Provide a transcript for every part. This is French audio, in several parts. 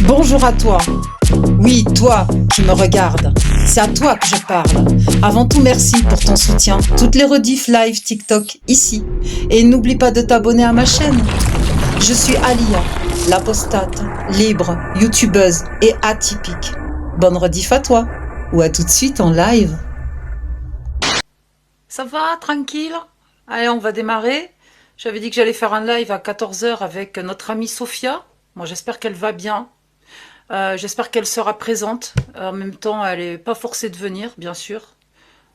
Bonjour à toi. Oui, toi qui me regardes. C'est à toi que je parle. Avant tout, merci pour ton soutien. Toutes les rediffs live TikTok ici. Et n'oublie pas de t'abonner à ma chaîne. Je suis Alia, l'apostate, libre, youtubeuse et atypique. Bonne rediff à toi. Ou à tout de suite en live. Ça va, tranquille? Allez, on va démarrer. J'avais dit que j'allais faire un live à 14 h avec notre amie Sophia. Moi, j'espère qu'elle va bien. J'espère qu'elle sera présente. En même temps, elle n'est pas forcée de venir, bien sûr.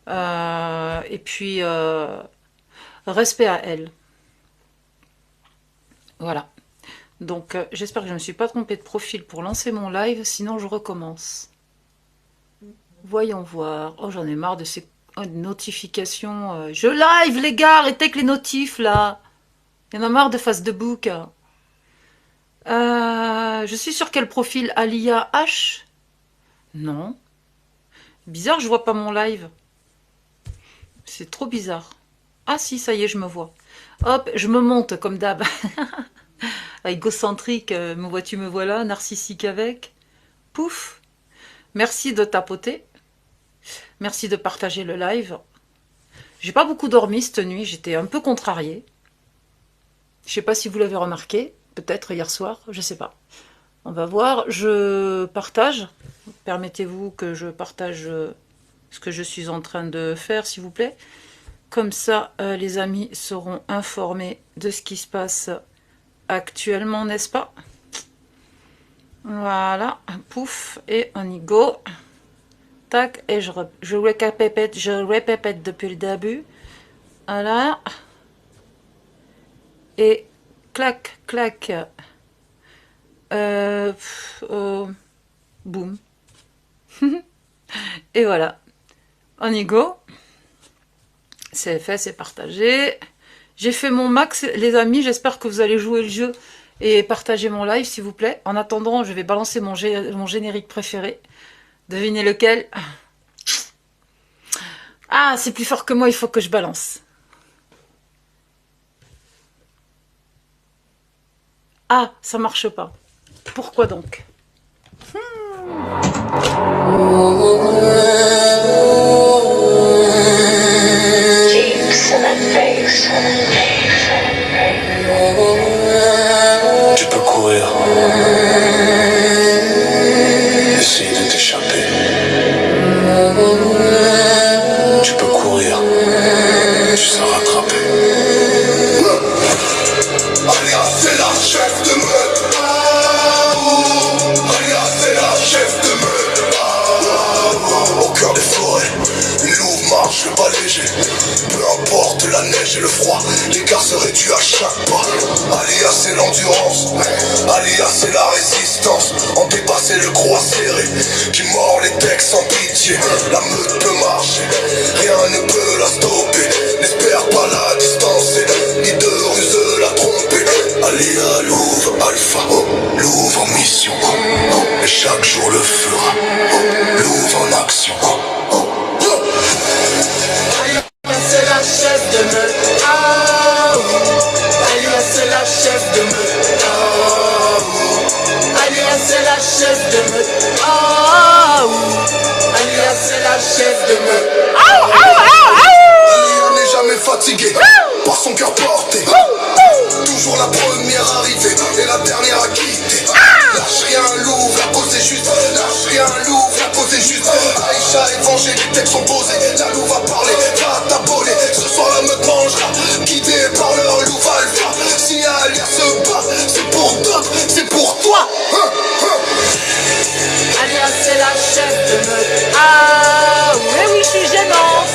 Et puis, respect à elle. Voilà. Donc, j'espère que je ne me suis pas trompée de profil pour lancer mon live. Sinon, je recommence. Voyons voir. Oh, j'en ai marre de ces notifications. Je live, les gars. Arrêtez avec les notifs, là. Il y en a marre de face de bouc. Je suis sur quel profil? Alia H? Non. Bizarre, je vois pas mon live. C'est trop bizarre. Ah si, ça y est, je me vois. Hop, je me monte comme d'hab. Égocentrique, me vois-tu, me voilà. Narcissique avec. Pouf. Merci de tapoter. Merci de partager le live. J'ai pas beaucoup dormi cette nuit, j'étais un peu contrariée. Je sais pas si vous l'avez remarqué. Peut-être hier soir, je sais pas. On va voir, je partage. Permettez-vous que je partage ce que je suis en train de faire, s'il vous plaît. Comme ça, les amis seront informés de ce qui se passe actuellement, n'est-ce pas? Voilà, pouf, et on y go. Tac, et je répète depuis le début. Voilà. Et clac, clac. Boum. Et voilà. On y go. C'est fait, c'est partagé. J'ai fait mon max, les amis. J'espère que vous allez jouer le jeu et partager mon live, s'il vous plaît. En attendant, je vais balancer mon générique préféré. Devinez lequel? Ah, c'est plus fort que moi, il faut que je balance. Ah, ça marche pas. Pourquoi donc? Tu peux courir, essayer de t'échapper. Tu peux courir, tu seras rattrapé. Alia, c'est la chef de meute. Alia, c'est la chef de meute. Au cœur des forêts, une louve marche le pas léger. Peu importe la neige et le froid, l'écart se réduit à chaque pas. Alia, c'est l'endurance. Alia, c'est la résistance. En dépasser le croix serré qui mord les textes sans pitié. La meute peut marcher, rien ne peut la stopper. N'espère pas la distancer, ni de ruse la tromper. Alia, Louve, Alpha, Louve en mission. Et chaque jour le fera. Louve en action. C'est la chef de meute. Ah, Alia, c'est la chef de meute. Ah, Alia, c'est la chef de meute. Ah, Alia, c'est la chef de meute. Alia n'est jamais fatiguée par son cœur porté. Toujours la première arrivée et la dernière à quitter. Lâche rien, Louve, la cause est juste. Lâche rien, Louve, la cause est juste. Aïcha est vengée, les textes sont posés. La Louve va parler, va t'aboler. Ce soir la meute mangera, guidée par leur Louve Alpha. Si Alia se bat, c'est pour d'autres, c'est pour toi. Alia, c'est la chef de meute. Ah, oui, je suis gênante.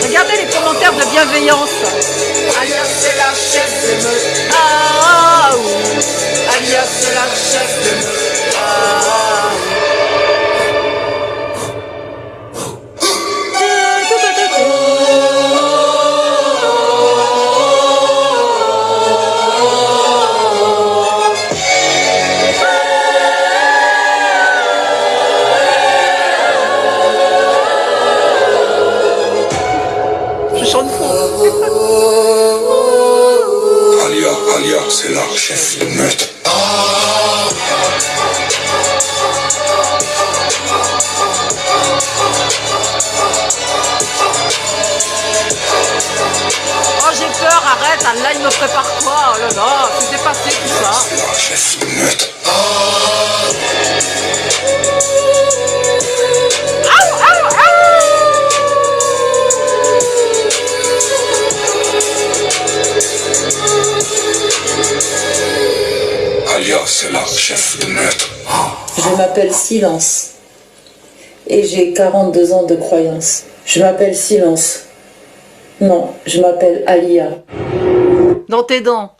Regardez les commentaires de bienveillance. Alia, c'est la chef de meute. Ah, Alia, c'est la chef de meute. Ah, Je chante faux. Alia, c'est la chef de meute. là, il me prépare quoi? Oh là là, c'est dépassé tout ça. C'est la chef de meute. Alia, c'est la chef de meute. Je m'appelle Silence et j'ai 42 ans de croyance. Je m'appelle Silence. Non, je m'appelle Alia. Dans tes dents.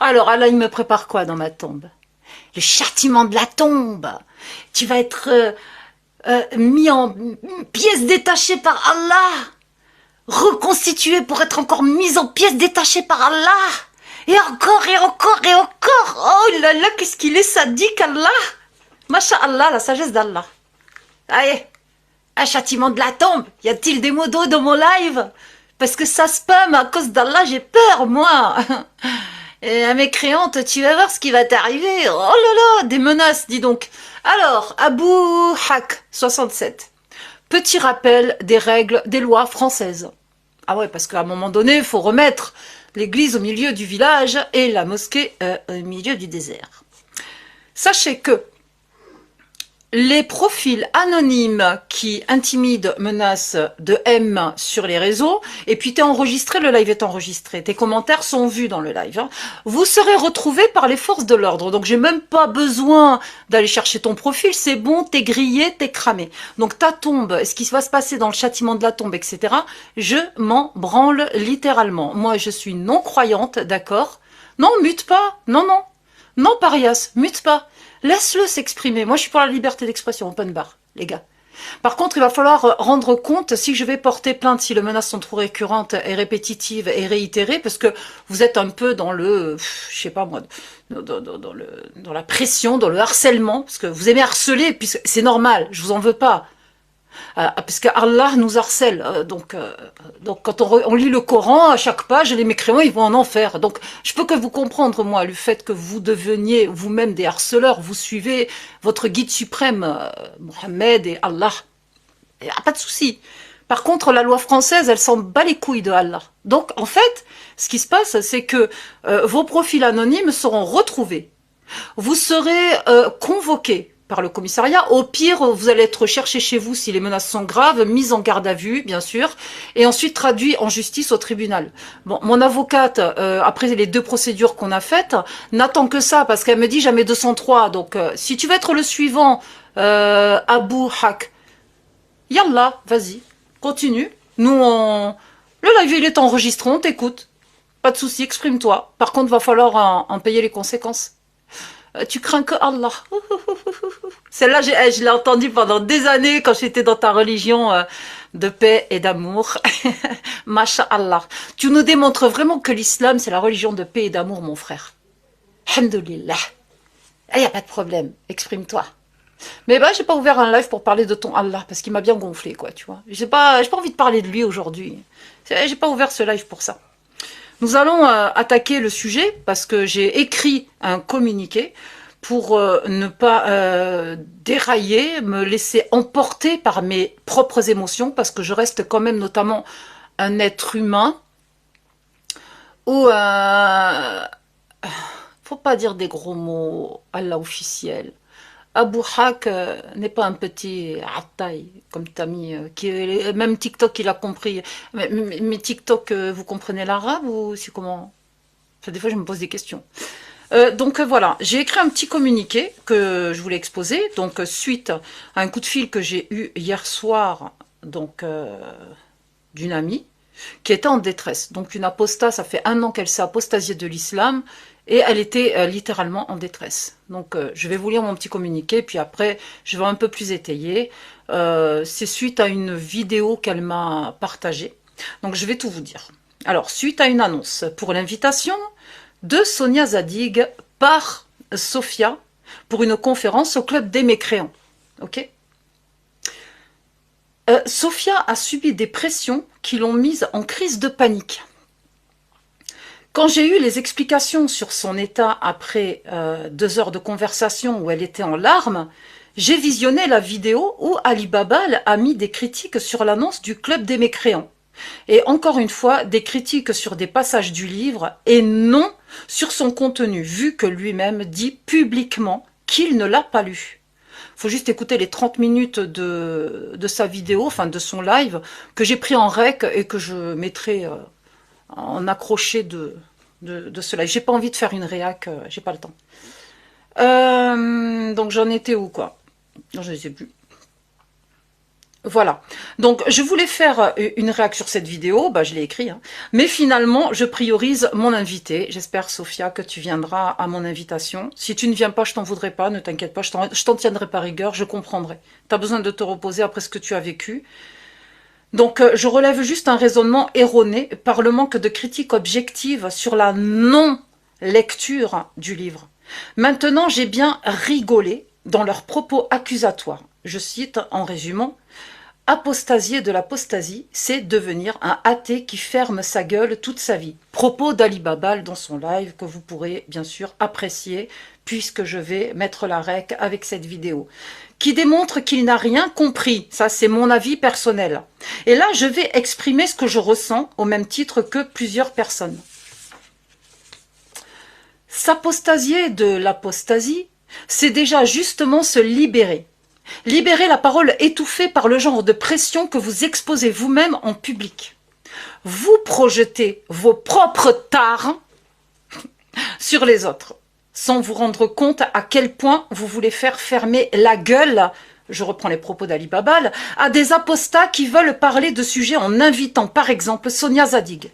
Alors, Allah, il me prépare quoi dans ma tombe? Le châtiment de la tombe. Tu vas être mis en pièces détachées par Allah. Reconstitué pour être encore mis en pièces détachées par Allah. Et encore, et encore, et encore. Oh là là, qu'est-ce qu'il est sadique, Allah. Masha'Allah, la sagesse d'Allah. Allez, un châtiment de la tombe. Y a-t-il des mots d'eau dans mon live? Parce que ça spam à cause d'Allah, j'ai peur, moi. Et à mécréante, tu vas voir ce qui va t'arriver. Oh là là, des menaces, dis donc. Alors, Abu Hak, 67. Petit rappel des règles, des lois françaises. Ah ouais, parce qu'à un moment donné, il faut remettre l'église au milieu du village et la mosquée au milieu du désert. Sachez que les profils anonymes qui intimident, menacent de M sur les réseaux, et puis t'es enregistré, le live est enregistré, tes commentaires sont vus dans le live, hein. Vous serez retrouvés par les forces de l'ordre, donc j'ai même pas besoin d'aller chercher ton profil, c'est bon, t'es grillé, t'es cramé. Donc ta tombe, ce qui va se passer dans le châtiment de la tombe, etc., je m'en branle littéralement. Moi je suis non-croyante, d'accord? Non, mute pas, non, non, non parias, mute pas. Laisse-le s'exprimer. Moi, je suis pour la liberté d'expression, open bar, les gars. Par contre, il va falloir rendre compte si je vais porter plainte, si les menaces sont trop récurrentes et répétitives et réitérées, parce que vous êtes un peu dans le, je sais pas moi, dans la pression, dans le harcèlement, parce que vous aimez harceler, puis c'est normal, je vous en veux pas. Parce que Allah nous harcèle, donc quand on lit le Coran, à chaque page, les mécréants, ils vont en enfer. Donc, je peux que vous comprendre, moi, le fait que vous deveniez vous-même des harceleurs, vous suivez votre guide suprême, Mohammed et Allah. Il n'y a pas de souci. Par contre, la loi française, elle s'en bat les couilles de Allah. Donc, en fait, ce qui se passe, c'est que vos profils anonymes seront retrouvés. Vous serez convoqués par le commissariat. Au pire, vous allez être recherché chez vous si les menaces sont graves, mis en garde à vue, bien sûr, et ensuite traduit en justice au tribunal. Bon, mon avocate, après les 2 procédures qu'on a faites, n'attend que ça, parce qu'elle me dit jamais 203. Donc, si tu veux être le suivant, Abu Hak, yallah, vas-y, continue. Nous, le live, il est enregistré, on t'écoute. Pas de souci, exprime-toi. Par contre, va falloir en payer les conséquences. Tu crains que Allah. Celle-là, je l'ai entendue pendant des années quand j'étais dans ta religion de paix et d'amour. Masha'Allah. Tu nous démontres vraiment que l'islam, c'est la religion de paix et d'amour, mon frère. Alhamdulillah. Il n'y a pas de problème. Exprime-toi. Mais bah, j'ai pas ouvert un live pour parler de ton Allah, parce qu'il m'a bien gonflé, quoi, tu vois. J'ai pas envie de parler de lui aujourd'hui. J'ai pas ouvert ce live pour ça. Nous allons attaquer le sujet parce que j'ai écrit un communiqué pour ne pas dérailler, me laisser emporter par mes propres émotions, parce que je reste quand même notamment un être humain où faut pas dire des gros mots à l'officiel. Abu Hak n'est pas un petit attaï, comme t'as mis, même TikTok il a compris. Mais TikTok, vous comprenez l'arabe ou c'est comment? Enfin, des fois je me pose des questions. Donc voilà, j'ai écrit un petit communiqué que je voulais exposer, donc suite à un coup de fil que j'ai eu hier soir, donc d'une amie, qui était en détresse. Donc une apostat, ça fait 1 an qu'elle s'est apostasiée de l'islam, et elle était littéralement en détresse. Donc je vais vous lire mon petit communiqué, puis après je vais un peu plus étayer. C'est suite à une vidéo qu'elle m'a partagée. Donc je vais tout vous dire. Alors, suite à une annonce pour l'invitation de Sonia Zadig par Sophia pour une conférence au Club des Mécréants. Ok ? Sophia a subi des pressions qui l'ont mise en crise de panique. Quand j'ai eu les explications sur son état après 2 heures de conversation où elle était en larmes, j'ai visionné la vidéo où Ali Baba a mis des critiques sur l'annonce du Club des Mécréants. Et encore une fois, des critiques sur des passages du livre et non sur son contenu, vu que lui-même dit publiquement qu'il ne l'a pas lu. Faut juste écouter les 30 minutes de sa vidéo, enfin de son live, que j'ai pris en rec et que je mettrai en accroché de ce live. J'ai pas envie de faire une réac, j'ai pas le temps. Donc j'en étais où, quoi? Non, je ne sais plus. Voilà, donc je voulais faire une réaction sur cette vidéo, bah, je l'ai écrit, hein. Mais finalement je priorise mon invité. J'espère, Sophia, que tu viendras à mon invitation. Si tu ne viens pas, je t'en voudrais pas, ne t'inquiète pas, je t'en tiendrai par rigueur, je comprendrai. Tu as besoin de te reposer après ce que tu as vécu. Donc je relève juste un raisonnement erroné par le manque de critique objective sur la non-lecture du livre. Maintenant, j'ai bien rigolé dans leurs propos accusatoires. Je cite en résumant: apostasier de l'apostasie, c'est devenir un athée qui ferme sa gueule toute sa vie. Propos d'Ali Babal dans son live que vous pourrez bien sûr apprécier puisque je vais mettre la rec avec cette vidéo. Qui démontre qu'il n'a rien compris. Ça, c'est mon avis personnel. Et là, je vais exprimer ce que je ressens au même titre que plusieurs personnes. S'apostasier de l'apostasie, c'est déjà justement se libérer. Libérer la parole étouffée par le genre de pression que vous exposez vous-même en public. Vous projetez vos propres tares sur les autres, sans vous rendre compte à quel point vous voulez faire fermer la gueule, je reprends les propos d'Ali Babal, à des apostats qui veulent parler de sujets en invitant par exemple Sonia Zadig.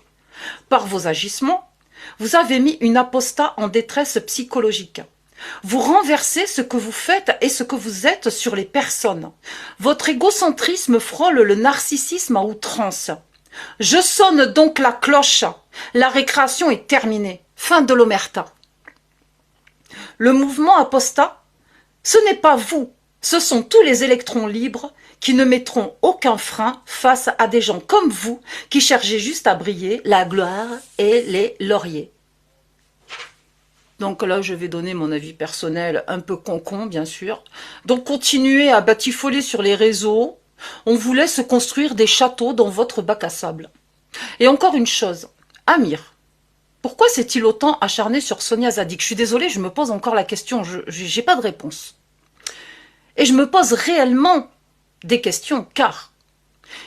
Par vos agissements, vous avez mis une apostat en détresse psychologique. Vous renversez ce que vous faites et ce que vous êtes sur les personnes. Votre égocentrisme frôle le narcissisme à outrance. Je sonne donc la cloche. La récréation est terminée. Fin de l'omerta. Le mouvement apostat, ce n'est pas vous, ce sont tous les électrons libres qui ne mettront aucun frein face à des gens comme vous qui cherchez juste à briller, la gloire et les lauriers. Donc là, je vais donner mon avis personnel, un peu concon, bien sûr. Donc continuez à batifoler sur les réseaux. On vous laisse construire des châteaux dans votre bac à sable. Et encore une chose, Amir, pourquoi s'est-il autant acharné sur Sonia Zadig? Je suis désolée, je me pose encore la question, je n'ai pas de réponse. Et je me pose réellement des questions, car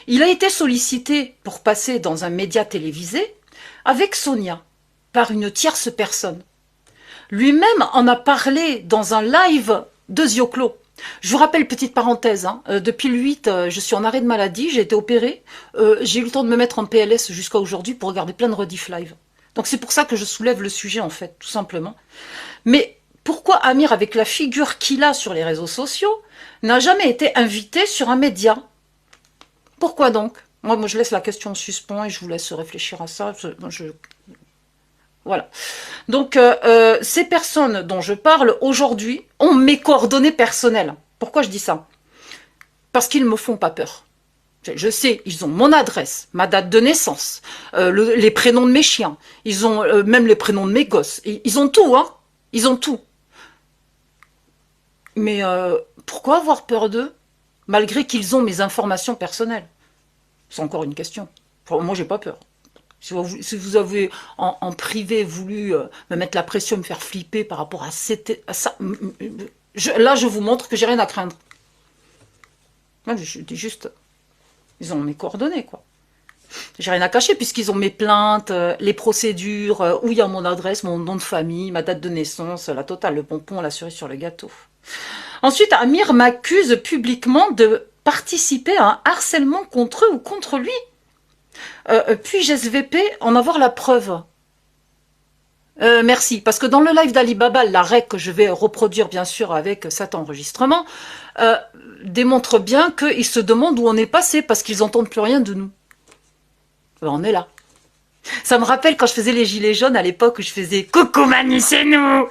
il a été sollicité pour passer dans un média télévisé avec Sonia, par une tierce personne. Lui-même en a parlé dans un live de Zioclo. Je vous rappelle, petite parenthèse, hein, depuis le 8, je suis en arrêt de maladie, j'ai été opérée, j'ai eu le temps de me mettre en PLS jusqu'à aujourd'hui pour regarder plein de rediff live. Donc c'est pour ça que je soulève le sujet en fait, tout simplement. Mais pourquoi Amir, avec la figure qu'il a sur les réseaux sociaux, n'a jamais été invité sur un média? Pourquoi donc? Moi, je laisse la question en suspens et je vous laisse réfléchir à ça. Voilà. Donc, ces personnes dont je parle aujourd'hui ont mes coordonnées personnelles. Pourquoi je dis ça? Parce qu'ils ne me font pas peur. Je sais, ils ont mon adresse, ma date de naissance, les prénoms de mes chiens, ils ont même les prénoms de mes gosses. Ils ont tout, hein. Ils ont tout. Mais pourquoi avoir peur d'eux, malgré qu'ils ont mes informations personnelles? C'est encore une question. Enfin, moi, j'ai pas peur. Si vous avez en privé voulu me mettre la pression, me faire flipper par rapport à ça, là je vous montre que j'ai rien à craindre. Moi, je dis juste, ils ont mes coordonnées, quoi. J'ai rien à cacher puisqu'ils ont mes plaintes, les procédures, où il y a mon adresse, mon nom de famille, ma date de naissance, la totale, le pompon, la cerise sur le gâteau. Ensuite, Amir m'accuse publiquement de participer à un harcèlement contre eux ou contre lui. Puis-je SVP en avoir la preuve? Merci, parce que dans le live d'Ali Babal, la rec que je vais reproduire bien sûr avec cet enregistrement, démontre bien qu'ils se demandent où on est passé parce qu'ils n'entendent plus rien de nous. Ben, on est là. Ça me rappelle quand je faisais les gilets jaunes à l'époque où je faisais « Coucou Manu, c'est nous !»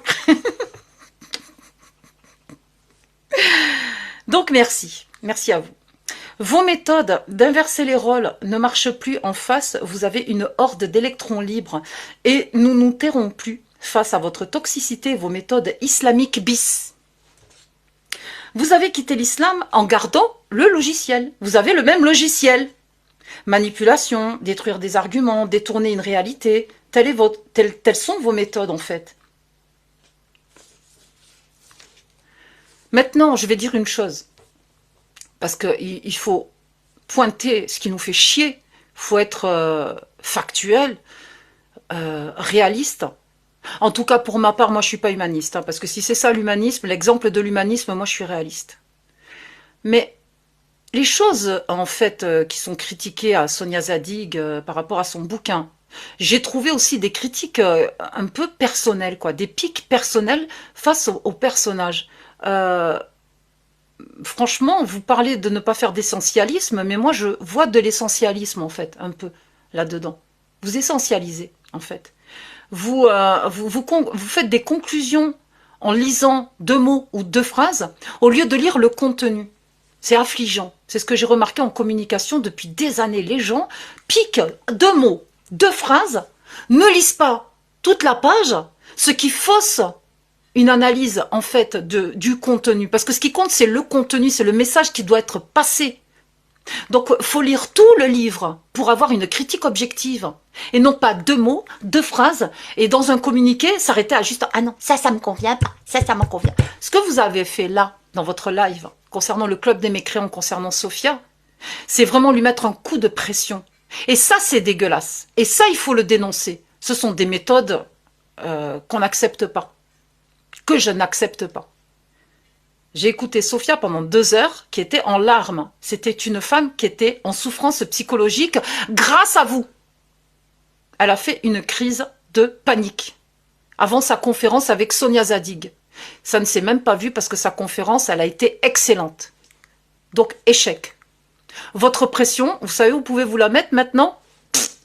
Donc merci, merci à vous. Vos méthodes d'inverser les rôles ne marchent plus en face, vous avez une horde d'électrons libres et nous nous tairons plus face à votre toxicité et vos méthodes islamiques bis. Vous avez quitté l'islam en gardant le logiciel, vous avez le même logiciel. Manipulation, détruire des arguments, détourner une réalité. Telles sont vos méthodes en fait. Maintenant, je vais dire une chose. Parce qu'il faut pointer ce qui nous fait chier. Il faut être factuel, réaliste. En tout cas, pour ma part, moi, je suis pas humaniste. Hein, parce que si c'est ça l'humanisme, l'exemple de l'humanisme, moi, je suis réaliste. Mais les choses, en fait, qui sont critiquées à Sonia Zadig par rapport à son bouquin, j'ai trouvé aussi des critiques un peu personnelles, quoi, des pics personnels face au personnage. Franchement, vous parlez de ne pas faire d'essentialisme, mais moi, je vois de l'essentialisme, en fait, un peu, là-dedans. Vous essentialisez, en fait. Vous faites des conclusions en lisant 2 mots ou 2 phrases, au lieu de lire le contenu. C'est affligeant. C'est ce que j'ai remarqué en communication depuis des années. Les gens piquent 2 mots, 2 phrases, ne lisent pas toute la page, ce qui fausse une analyse en fait du contenu. Parce que ce qui compte, c'est le contenu, c'est le message qui doit être passé. Donc, il faut lire tout le livre pour avoir une critique objective. Et non pas 2 mots, 2 phrases, et dans un communiqué, s'arrêter à juste « Ah non, ça me convient pas, ça me convient ». Ce que vous avez fait là, dans votre live, concernant le club des mécréants, concernant Sophia, c'est vraiment lui mettre un coup de pression. Et ça, c'est dégueulasse. Et ça, il faut le dénoncer. Ce sont des méthodes qu'on n'accepte pas, que je n'accepte pas. J'ai écouté Sophia pendant 2 heures, qui était en larmes. C'était une femme qui était en souffrance psychologique grâce à vous. Elle a fait une crise de panique avant sa conférence avec Sonia Zadig. Ça ne s'est même pas vu parce que sa conférence, elle a été excellente. Donc, échec. Votre pression, vous savez où vous pouvez vous la mettre maintenant?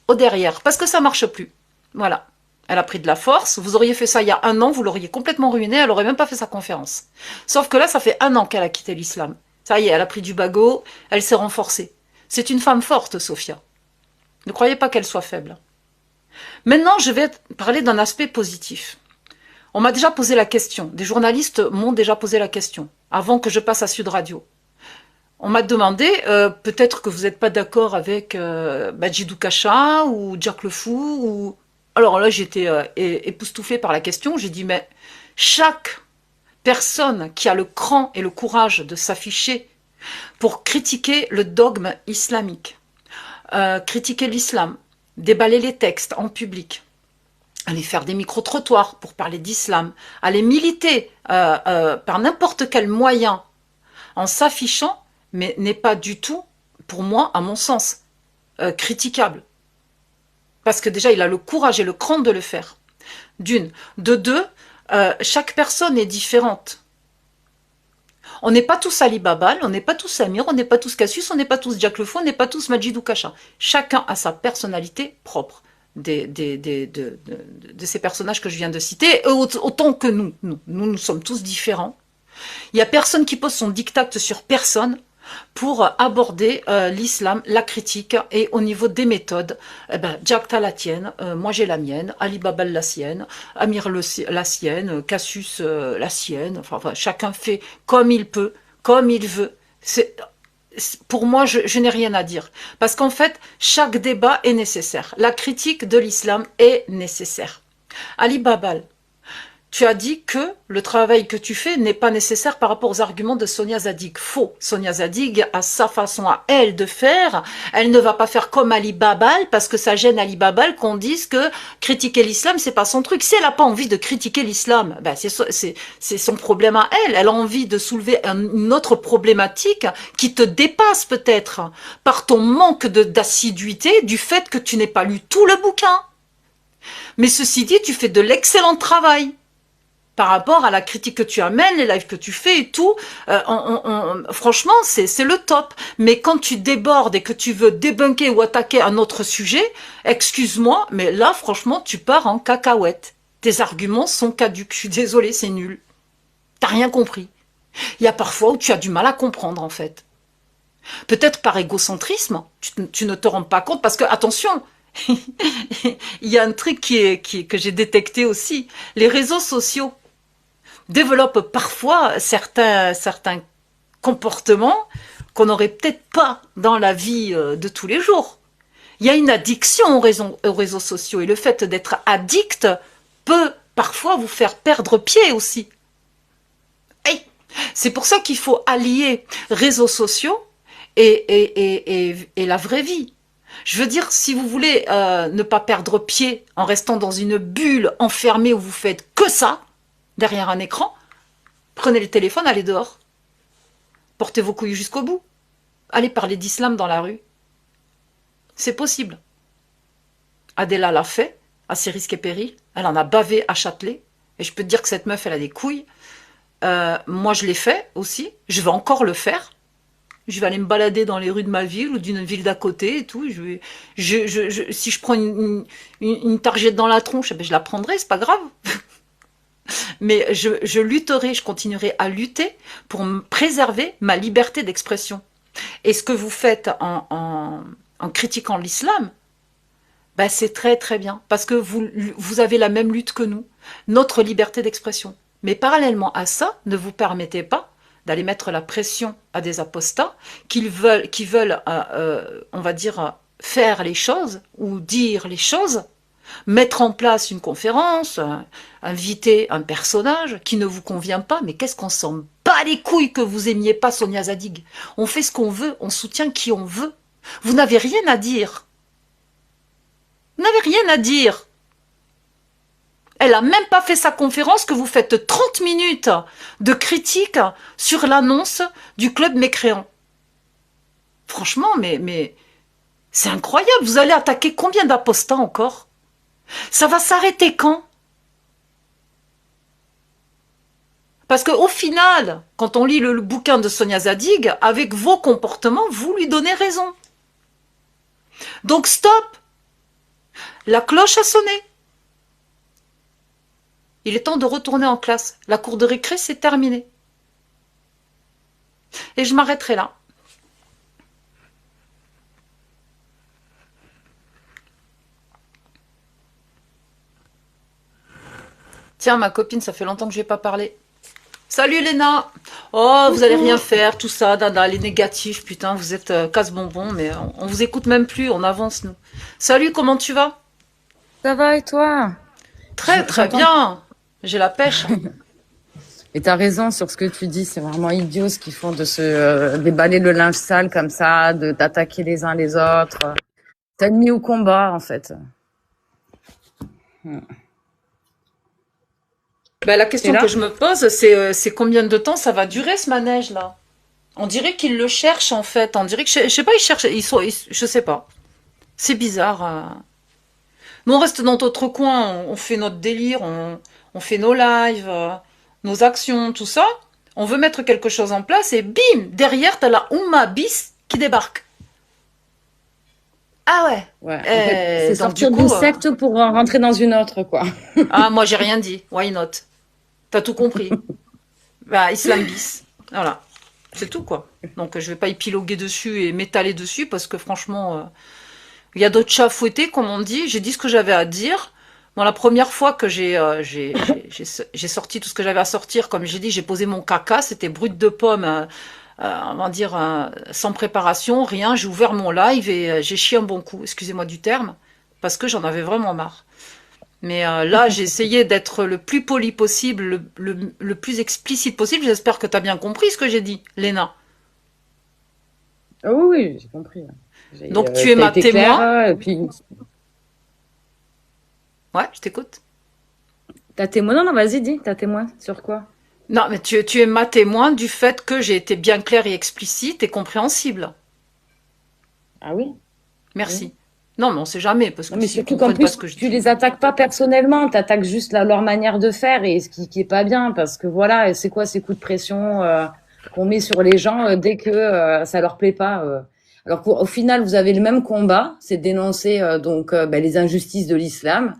Au derrière, parce que ça ne marche plus. Voilà. Elle a pris de la force. Vous auriez fait ça il y a 1 an, vous l'auriez complètement ruiné, elle n'aurait même pas fait sa conférence. Sauf que là, ça fait 1 an qu'elle a quitté l'islam. Ça y est, elle a pris du bagot, elle s'est renforcée. C'est une femme forte, Sophia. Ne croyez pas qu'elle soit faible. Maintenant, je vais parler d'un aspect positif. On m'a déjà posé la question, des journalistes m'ont déjà posé la question, avant que je passe à Sud Radio. On m'a demandé, peut-être que vous n'êtes pas d'accord avec Majidou Kacha ou Jack le Fou ou... Alors là, j'étais époustouflée par la question. J'ai dit, mais chaque personne qui a le cran et le courage de s'afficher pour critiquer le dogme islamique, critiquer l'islam, déballer les textes en public, aller faire des micro-trottoirs pour parler d'islam, aller militer par n'importe quel moyen en s'affichant, mais n'est pas du tout, pour moi, à mon sens, critiquable. Parce que déjà, il a le courage et le cran de le faire. D'une. De 2, chaque personne est différente. On n'est pas tous Ali Babal, on n'est pas tous Samir, on n'est pas tous Cassius, on n'est pas tous Jack le Fou, on n'est pas tous Majidou Kacha. Chacun a sa personnalité propre de ces personnages que je viens de citer, autant que nous sommes tous différents. Il n'y a personne qui pose son diktat sur personne pour aborder l'islam, la critique, et au niveau des méthodes, Jack t'as la tienne, moi j'ai la mienne, Ali Babal la sienne, Amir la sienne, Cassius la sienne, enfin chacun fait comme il peut, comme il veut. Pour moi, je n'ai rien à dire. Parce qu'en fait, chaque débat est nécessaire. La critique de l'islam est nécessaire. Ali Babal, tu as dit que le travail que tu fais n'est pas nécessaire par rapport aux arguments de Sonia Zadig. Faux. Sonia Zadig a sa façon à elle de faire. Elle ne va pas faire comme Ali Babal parce que ça gêne Ali Babal qu'on dise que critiquer l'islam, c'est pas son truc. Si elle n'a pas envie de critiquer l'islam, c'est son problème à elle. Elle a envie de soulever une autre problématique qui te dépasse peut-être par ton manque d'assiduité du fait que tu n'aies pas lu tout le bouquin. Mais ceci dit, tu fais de l'excellent travail. Par rapport à la critique que tu amènes, les lives que tu fais et tout, franchement, c'est le top. Mais quand tu débordes et que tu veux débunker ou attaquer un autre sujet, excuse-moi, mais là, franchement, tu pars en cacahuète. Tes arguments sont caducs. Je suis désolée, c'est nul. T'as rien compris. Il y a parfois où tu as du mal à comprendre, en fait. Peut-être par égocentrisme, tu ne te rends pas compte, parce que, attention, il y a un truc que j'ai détecté aussi. Les réseaux sociaux développent parfois certains comportements qu'on n'aurait peut-être pas dans la vie de tous les jours. Il y a une addiction aux réseaux sociaux et le fait d'être addict peut parfois vous faire perdre pied aussi. Hey, c'est pour ça qu'il faut allier réseaux sociaux et la vraie vie. Je veux dire, si vous voulez ne pas perdre pied en restant dans une bulle enfermée où vous faites que ça, derrière un écran, prenez le téléphone, allez dehors. Portez vos couilles jusqu'au bout. Allez parler d'islam dans la rue. C'est possible. Adela l'a fait, à ses risques et périls. Elle en a bavé à Châtelet. Et je peux te dire que cette meuf, elle a des couilles. Moi, je l'ai fait aussi. Je vais encore le faire. Je vais aller me balader dans les rues de ma ville ou d'une ville d'à côté et tout. Si je prends une targette dans la tronche, ben je la prendrai, c'est pas grave. Mais je lutterai, je continuerai à lutter pour préserver ma liberté d'expression. Et ce que vous faites en critiquant l'islam, ben c'est très très bien, parce que vous avez la même lutte que nous, notre liberté d'expression. Mais parallèlement à ça, ne vous permettez pas d'aller mettre la pression à des apostats qui veulent on va dire, faire les choses ou dire les choses, mettre en place une conférence, inviter un personnage qui ne vous convient pas, mais qu'est-ce qu'on s'en bat les couilles que vous aimiez pas Sonia Zadig. On fait ce qu'on veut, on soutient qui on veut. Vous n'avez rien à dire. Vous n'avez rien à dire. Elle a même pas fait sa conférence que vous faites 30 minutes de critique sur l'annonce du club mécréant. Franchement, mais c'est incroyable. Vous allez attaquer combien d'apostats encore? Ça va s'arrêter quand? Parce qu'au final, quand on lit le bouquin de Sonia Zadig, avec vos comportements, vous lui donnez raison. Donc stop! La cloche a sonné. Il est temps de retourner en classe. La cour de récré, c'est terminé. Et je m'arrêterai là. Tiens, ma copine, ça fait longtemps que je n'ai pas parlé. Salut Léna. Oh, vous allez rien faire, tout ça, dada, les négatifs, putain, vous êtes casse-bonbon, mais on vous écoute même plus, on avance, nous. Salut, comment tu vas? Ça va et toi? Très, très bien. J'ai la pêche. Et t'as raison sur ce que tu dis, c'est vraiment idiot ce qu'ils font de se déballer le linge sale comme ça, d'attaquer les uns les autres. T'as mis au combat, en fait. Ben, la question que je me pose, c'est combien de temps ça va durer ce manège-là? On dirait qu'ils le cherchent, en fait. On dirait que, je sais pas, ils cherchent, je sais pas. C'est bizarre. Nous, on reste dans notre coin, on fait notre délire, on fait nos lives, nos actions, tout ça. On veut mettre quelque chose en place et bim, derrière, t'as la Oumma bis qui débarque. Ah ouais. Ouais. En fait, c'est sortir d'une secte pour rentrer dans une autre, quoi. Ah, moi, j'ai rien dit. Why not? T'as tout compris. Bah, Islam bis. Voilà. C'est tout, quoi. Donc, je vais pas épiloguer dessus et m'étaler dessus parce que franchement, il y a d'autres chats fouettés, comme on dit. J'ai dit ce que j'avais à dire. Bon, la première fois que j'ai sorti tout ce que j'avais à sortir, comme j'ai dit, j'ai posé mon caca, c'était brut de pomme, on va dire, sans préparation, rien. J'ai ouvert mon live et j'ai chié un bon coup, excusez-moi du terme, parce que j'en avais vraiment marre. Mais là, j'ai essayé d'être le plus poli possible, le plus explicite possible. J'espère que tu as bien compris ce que j'ai dit, Léna. Oh oui, j'ai compris. Donc, tu es ma témoin. Claire, et puis... Ouais, je t'écoute. T'as témoin? Non, vas-y, dis, t'as témoin sur quoi? Non, mais tu es ma témoin du fait que j'ai été bien claire et explicite et compréhensible. Ah oui? Merci. Oui. Non, mais on sait jamais, parce que non, mais surtout qu'en plus, tu les attaques pas personnellement, t'attaques juste leur manière de faire, et ce qui est pas bien, parce que voilà, c'est quoi ces coups de pression qu'on met sur les gens dès que ça leur plaît pas. Alors au final, vous avez le même combat, c'est de dénoncer les injustices de l'islam.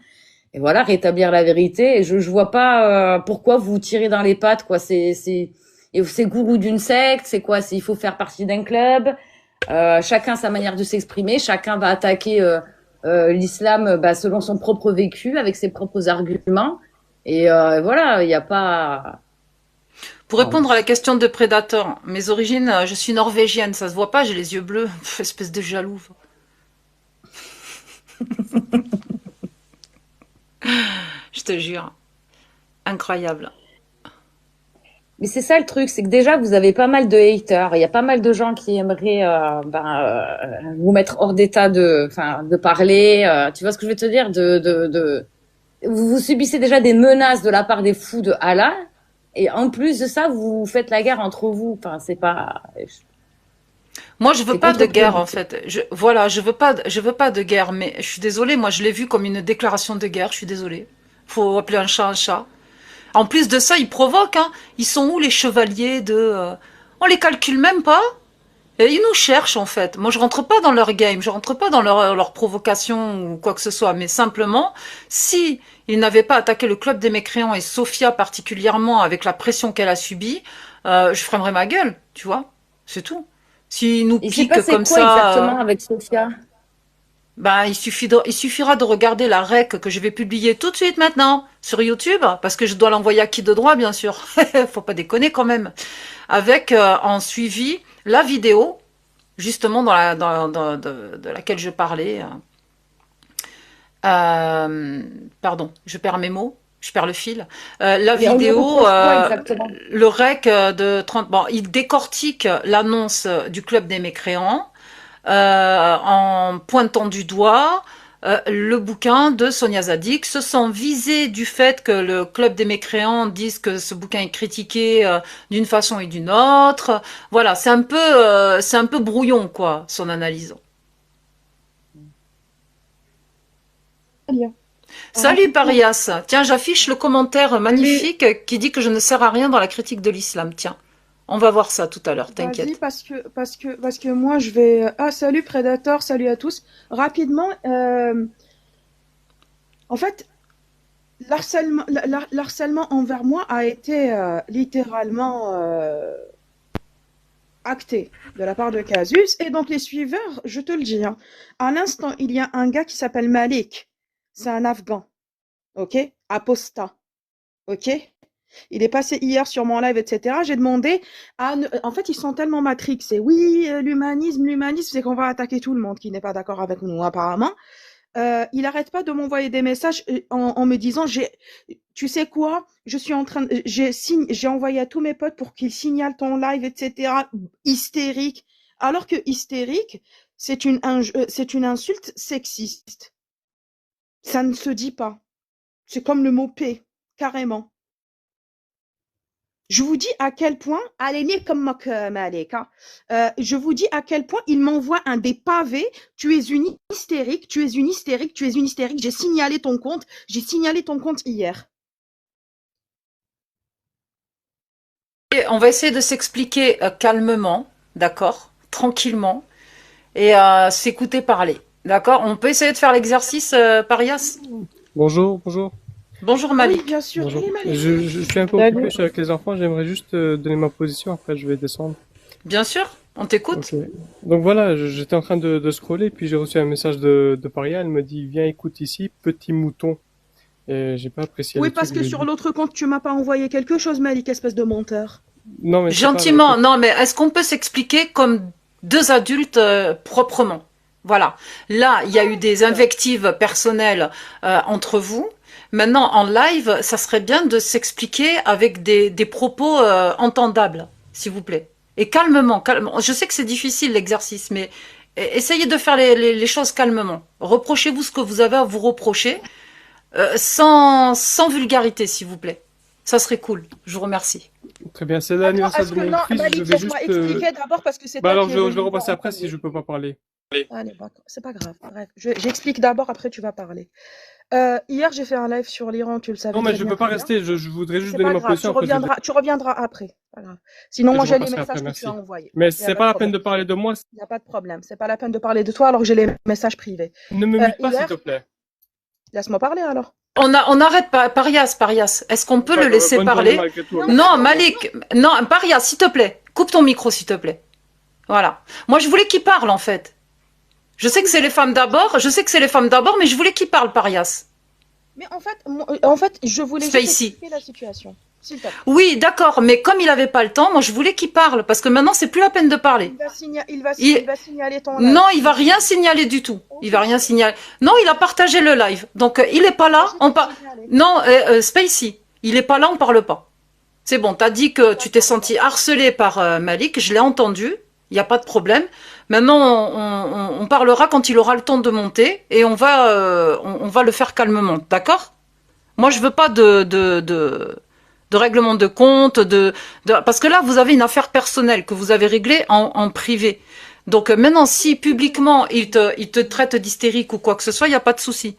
Et voilà, rétablir la vérité. Et je vois pas pourquoi vous tirez dans les pattes, quoi. C'est gourou d'une secte, c'est quoi? Il faut faire partie d'un club. Chacun sa manière de s'exprimer. Chacun va attaquer l'islam selon son propre vécu, avec ses propres arguments. Et voilà, il y a pas. Pour répondre à la question de Predator, mes origines, je suis norvégienne, ça se voit pas, j'ai les yeux bleus. Pff, espèce de jaloux. Je te jure. Incroyable. Mais c'est ça le truc, c'est que déjà vous avez pas mal de haters. Il y a pas mal de gens qui aimeraient vous mettre hors d'état de parler. Tu vois ce que je veux te dire? Vous subissez déjà des menaces de la part des fous de Allah. Et en plus de ça, vous faites la guerre entre vous. Enfin, c'est pas. Moi, je veux C'est pas de guerre, en contre-productif. fait. Je veux pas de guerre, mais je suis désolée. Moi, je l'ai vu comme une déclaration de guerre. Je suis désolée. Faut appeler un chat un chat. En plus de ça, ils provoquent, hein. Ils sont où les chevaliers on les calcule même pas. Et ils nous cherchent, en fait. Moi, je rentre pas dans leur game. Je rentre pas dans leur provocation ou quoi que ce soit. Mais simplement, si ils n'avaient pas attaqué le club des mécréants et Sophia particulièrement avec la pression qu'elle a subie, je fermerais ma gueule, tu vois. C'est tout. S'ils nous Il s'est piquent passé comme quoi ça, exactement avec Sophia? ben, il suffira de regarder la rec que je vais publier tout de suite maintenant sur YouTube, parce que je dois l'envoyer à qui de droit, bien sûr. Faut pas déconner quand même. Avec en suivi la vidéo, justement de laquelle je parlais. Pardon, je perds mes mots. Je perds le fil. La Mais on lui vidéo, reproche quoi exactement? le rec de 30... Bon, il décortique l'annonce du Club des Mécréants en pointant du doigt le bouquin de Sonia Zadig, se sent visé du fait que le Club des Mécréants dise que ce bouquin est critiqué d'une façon et d'une autre. Voilà, c'est un peu brouillon, quoi, son analyse. Très bien. Salut Rapidement. Parias. Tiens, j'affiche le commentaire magnifique qui dit que je ne sers à rien dans la critique de l'islam. Tiens, on va voir ça tout à l'heure, Vas-y, t'inquiète. parce que moi je vais. Ah, salut Predator, salut à tous. Rapidement, en fait, l'harcèlement envers moi a été littéralement acté de la part de Casus. Et donc les suiveurs, je te le dis, hein, à l'instant, il y a un gars qui s'appelle Malik. C'est un Afghan, ok? Apostat, ok? Il est passé hier sur mon live, etc. J'ai demandé en fait, ils sont tellement matrixés. Oui, l'humanisme, c'est qu'on va attaquer tout le monde qui n'est pas d'accord avec nous, apparemment. Il n'arrête pas de m'envoyer des messages en me disant, tu sais quoi, je suis en train, j'ai envoyé à tous mes potes pour qu'ils signalent ton live, etc. Hystérique. Alors que hystérique, c'est une insulte sexiste. Ça ne se dit pas. C'est comme le mot P, carrément. Je vous dis à quel point, allez, comme Malik, hein. Je vous dis à quel point il m'envoie des pavés. Tu es une hystérique, tu es une hystérique, tu es une hystérique. J'ai signalé ton compte hier. Et on va essayer de s'expliquer calmement, d'accord, tranquillement, et s'écouter parler, d'accord. On peut essayer de faire l'exercice, Parias. Bonjour, bonjour, Bonjour Oui, Malik. bien sûr. bonjour. Hey, Malik. Je suis un peu Salut. occupé, je suis avec les enfants, j'aimerais juste donner ma position, après je vais descendre. Bien sûr, on t'écoute. Ok. Donc voilà, j'étais en train de scroller, puis j'ai reçu un message de Paria, elle me dit, viens écoute ici, petit mouton. Et j'ai pas apprécié Oui, le truc, parce je que lui ai sur dit. l'autre compte, tu m'as pas envoyé quelque chose, Malik, espèce de menteur. Non, mais c'est pas avec Gentiment, non, mais est-ce qu'on peut s'expliquer comme deux adultes proprement? Voilà. Là, il y a eu des invectives personnelles entre vous. Maintenant, en live, ça serait bien de s'expliquer avec des propos entendables, s'il vous plaît. Et calmement, calmement. Je sais que c'est difficile l'exercice, mais essayez de faire les choses calmement. Reprochez-vous ce que vous avez à vous reprocher, sans vulgarité, s'il vous plaît. Ça serait cool. Je vous remercie. Très bien, c'est Attends, l'anniversaire est-ce de que mon non, fils, je Malik, vais laisse-moi juste... expliquer d'abord parce que c'est Bah toi alors qui es je vais venu repasser en après si premier. je peux pas parler. Allez, d'accord, c'est pas grave. Bref, j'explique d'abord, après tu vas parler. Hier, j'ai fait un live sur l'Iran, tu le savais Non, mais très je bien, peux pas très bien. rester, je voudrais juste C'est donner pas ma grave, position, après je vais tu reviendras après. Pas grave. Sinon, et moi, je j'ai les repasserai après, messages que tu as merci. envoyés. Mais Il n'y a c'est pas de pas la peine problème. de parler de moi, Il n'y a pas de problème. C'est pas la peine de parler de toi alors que j'ai les messages privés. ne me mute pas s'il Hier, te plaît. laisse-moi parler alors. On arrête pas, Parias. Est-ce qu'on peut le laisser Bonne journée parler? malgré tout. Non, Merci. Non, Au revoir. Malik, non, Parias, s'il te plaît. Coupe ton micro, s'il te plaît. Voilà. Moi, je voulais qu'il parle, en fait. Je sais que c'est les femmes d'abord, mais je voulais qu'il parle, Parias. Mais en fait, je voulais juste Spacey. expliquer la situation. S'il te plaît. Oui, d'accord, mais comme il avait pas le temps, moi je voulais qu'il parle, parce que maintenant c'est plus la peine de parler. Il va signaler ton live. Non, il va rien signaler du tout. Il va rien signaler. Non, il a partagé le live. Donc il est pas là. Non, Spacey, il est pas là, on parle pas. C'est bon, t'as dit que tu t'es senti harcelé par Malik, je l'ai entendu. Il n'y a pas de problème. Maintenant, on parlera quand il aura le temps de monter et on va le faire calmement, d'accord? Moi, je veux pas de règlement de compte, parce que là, vous avez une affaire personnelle que vous avez réglée en privé. Donc maintenant, si publiquement il te traite d'hystérique ou quoi que ce soit, il n'y a pas de souci.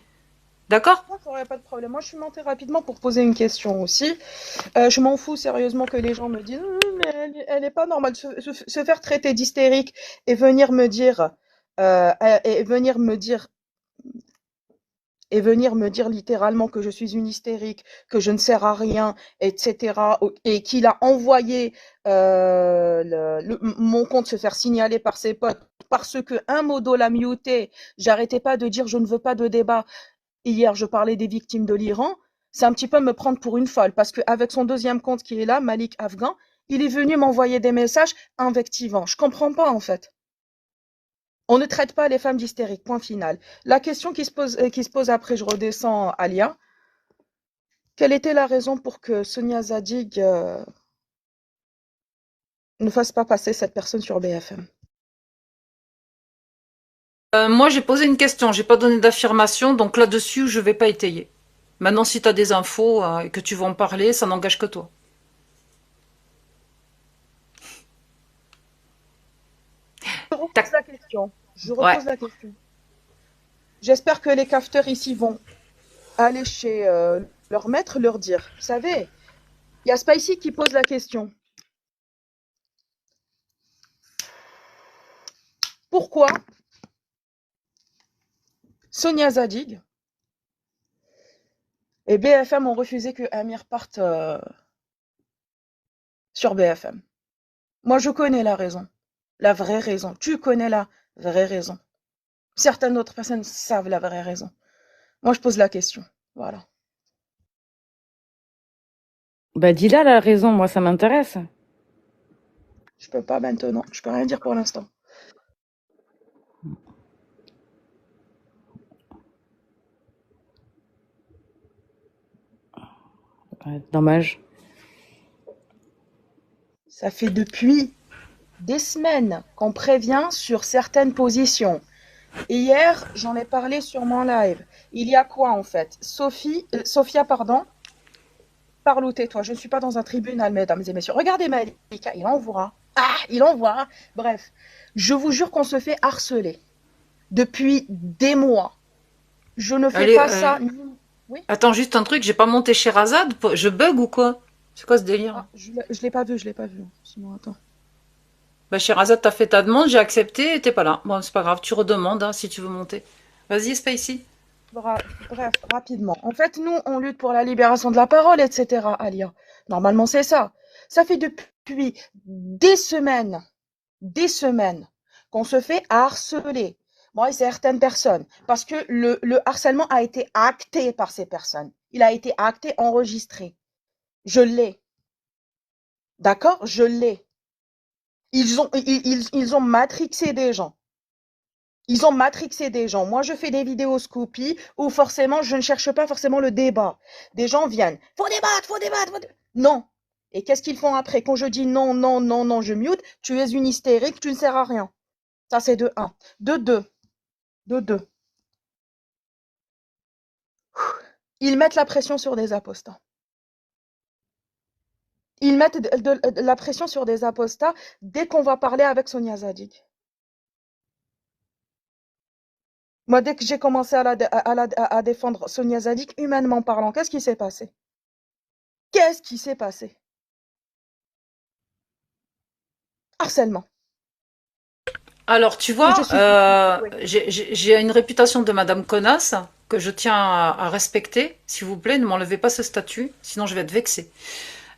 D'accord? D'accord, il n'y a pas de problème. Moi, je suis montée rapidement pour poser une question aussi. Je m'en fous sérieusement que les gens me disent mais elle est pas normale. Se faire traiter d'hystérique et venir me dire et venir me dire littéralement que je suis une hystérique, que je ne sers à rien, etc. Et qu'il a envoyé mon compte se faire signaler par ses potes parce que un modo l'a muté. J'arrêtais pas de dire je ne veux pas de débat. Hier, je parlais des victimes de l'Iran. C'est un petit peu me prendre pour une folle parce qu'avec son deuxième compte qui est là, Malik Afghan, il est venu m'envoyer des messages invectivants. Je comprends pas en fait. On ne traite pas les femmes d'hystériques, point final. La question qui se pose après, je redescends à Lia. Quelle était la raison pour que Sonia Zadig ne fasse pas passer cette personne sur BFM? Moi, j'ai posé une question, j'ai pas donné d'affirmation, donc là-dessus, je vais pas étayer. Maintenant, si tu as des infos et que tu veux en parler, ça n'engage que toi. Je repose la question. La question. J'espère que les cafeteurs ici vont aller chez leur maître, leur dire, vous savez, il y a Spicy qui pose la question. Pourquoi Sonia Zadig et BFM ont refusé que Amir parte sur BFM? Moi, je connais la raison, la vraie raison. Tu connais la vraie raison. Certaines autres personnes savent la vraie raison. Moi, je pose la question. Voilà. Bah, dis-la la raison, moi, ça m'intéresse. Je peux pas maintenant. Je peux rien dire pour l'instant. Ouais, dommage. Ça fait depuis des semaines qu'on prévient sur certaines positions. Hier, j'en ai parlé sur mon live. Il y a quoi en fait? Sophia, pardon. Parle ou tais-toi. Je ne suis pas dans un tribunal, mesdames et messieurs. Regardez Malika, il envoie. Ah, il envoie. Bref, je vous jure qu'on se fait harceler depuis des mois. Je ne fais pas ça. Oui. Attends, juste un truc, j'ai pas monté Sherazade, je bug ou quoi? C'est quoi ce délire? Ah, je l'ai pas vu, je l'ai pas vu. Sinon, attends. Bah, Sherazade, t'as fait ta demande, j'ai accepté et t'es pas là. Bon, c'est pas grave, tu redemandes hein, si tu veux monter. Vas-y, Spacey. Bref, rapidement. En fait, nous, on lutte pour la libération de la parole, etc., Alia. Normalement, c'est ça. Ça fait depuis des semaines qu'on se fait harceler. Moi et certaines personnes. Parce que le harcèlement a été acté par ces personnes. Il a été acté, enregistré. Je l'ai. D'accord? Je l'ai. Ils ont matrixé des gens. Ils ont matrixé des gens. Moi, je fais des vidéos Scoopy où forcément, je ne cherche pas forcément le débat. Des gens viennent. Faut débattre, faut débattre, faut débattre. Non. Et qu'est-ce qu'ils font après? Quand je dis non, non, non, non, je mute, tu es une hystérique, tu ne sers à rien. Ça, c'est de 1. De 2. Ils mettent la pression sur des apostats. Ils mettent de la pression sur des apostats dès qu'on va parler avec Sonia Zadig. Moi, dès que j'ai commencé à défendre Sonia Zadig, humainement parlant, qu'est-ce qui s'est passé? Qu'est-ce qui s'est passé? Harcèlement. Alors, tu vois, j'ai une réputation de Madame Connasse que je tiens à respecter. S'il vous plaît, ne m'enlevez pas ce statut, sinon je vais être vexée.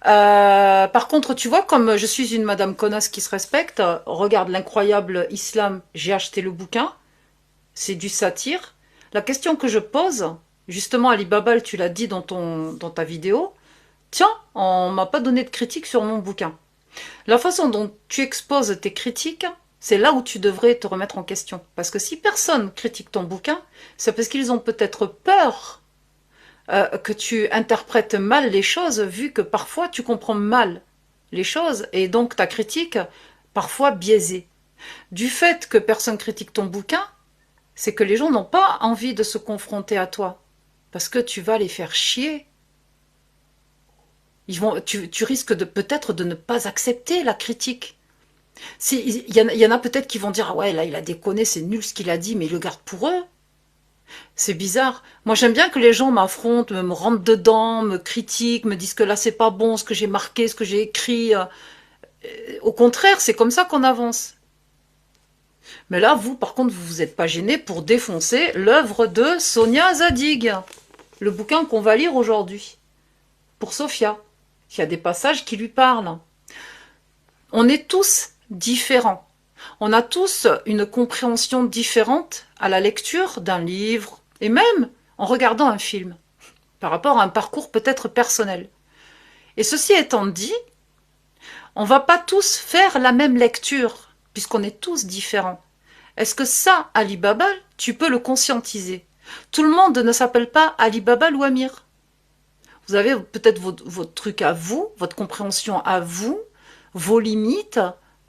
Par contre, tu vois, comme je suis une Madame Connasse qui se respecte, regarde l'incroyable islam, j'ai acheté le bouquin, c'est du satire. La question que je pose, justement, Ali Babal, tu l'as dit dans ta vidéo, tiens, on m'a pas donné de critique sur mon bouquin. La façon dont tu exposes tes critiques, c'est là où tu devrais te remettre en question. Parce que si personne critique ton bouquin, c'est parce qu'ils ont peut-être peur que tu interprètes mal les choses, vu que parfois tu comprends mal les choses, et donc ta critique, parfois biaisée. Du fait que personne critique ton bouquin, c'est que les gens n'ont pas envie de se confronter à toi. Parce que tu vas les faire chier. Tu risques peut-être de ne pas accepter la critique. Il y en a peut-être qui vont dire « Ah ouais, là, il a déconné, c'est nul ce qu'il a dit, mais il le garde pour eux. » C'est bizarre. Moi, j'aime bien que les gens m'affrontent, me rentrent dedans, me critiquent, me disent que là, c'est pas bon, ce que j'ai marqué, ce que j'ai écrit. Au contraire, c'est comme ça qu'on avance. Mais là, vous, par contre, vous vous êtes pas gêné pour défoncer l'œuvre de Sonia Zadig, le bouquin qu'on va lire aujourd'hui, pour Sophia. Il y a des passages qui lui parlent. On est tous différents. On a tous une compréhension différente à la lecture d'un livre, et même en regardant un film, par rapport à un parcours peut-être personnel. Et ceci étant dit, on ne va pas tous faire la même lecture, puisqu'on est tous différents. Est-ce que ça, Ali Baba, tu peux le conscientiser? Tout le monde ne s'appelle pas Ali Baba ou Amir. Vous avez peut-être votre truc à vous, votre compréhension à vous, vos limites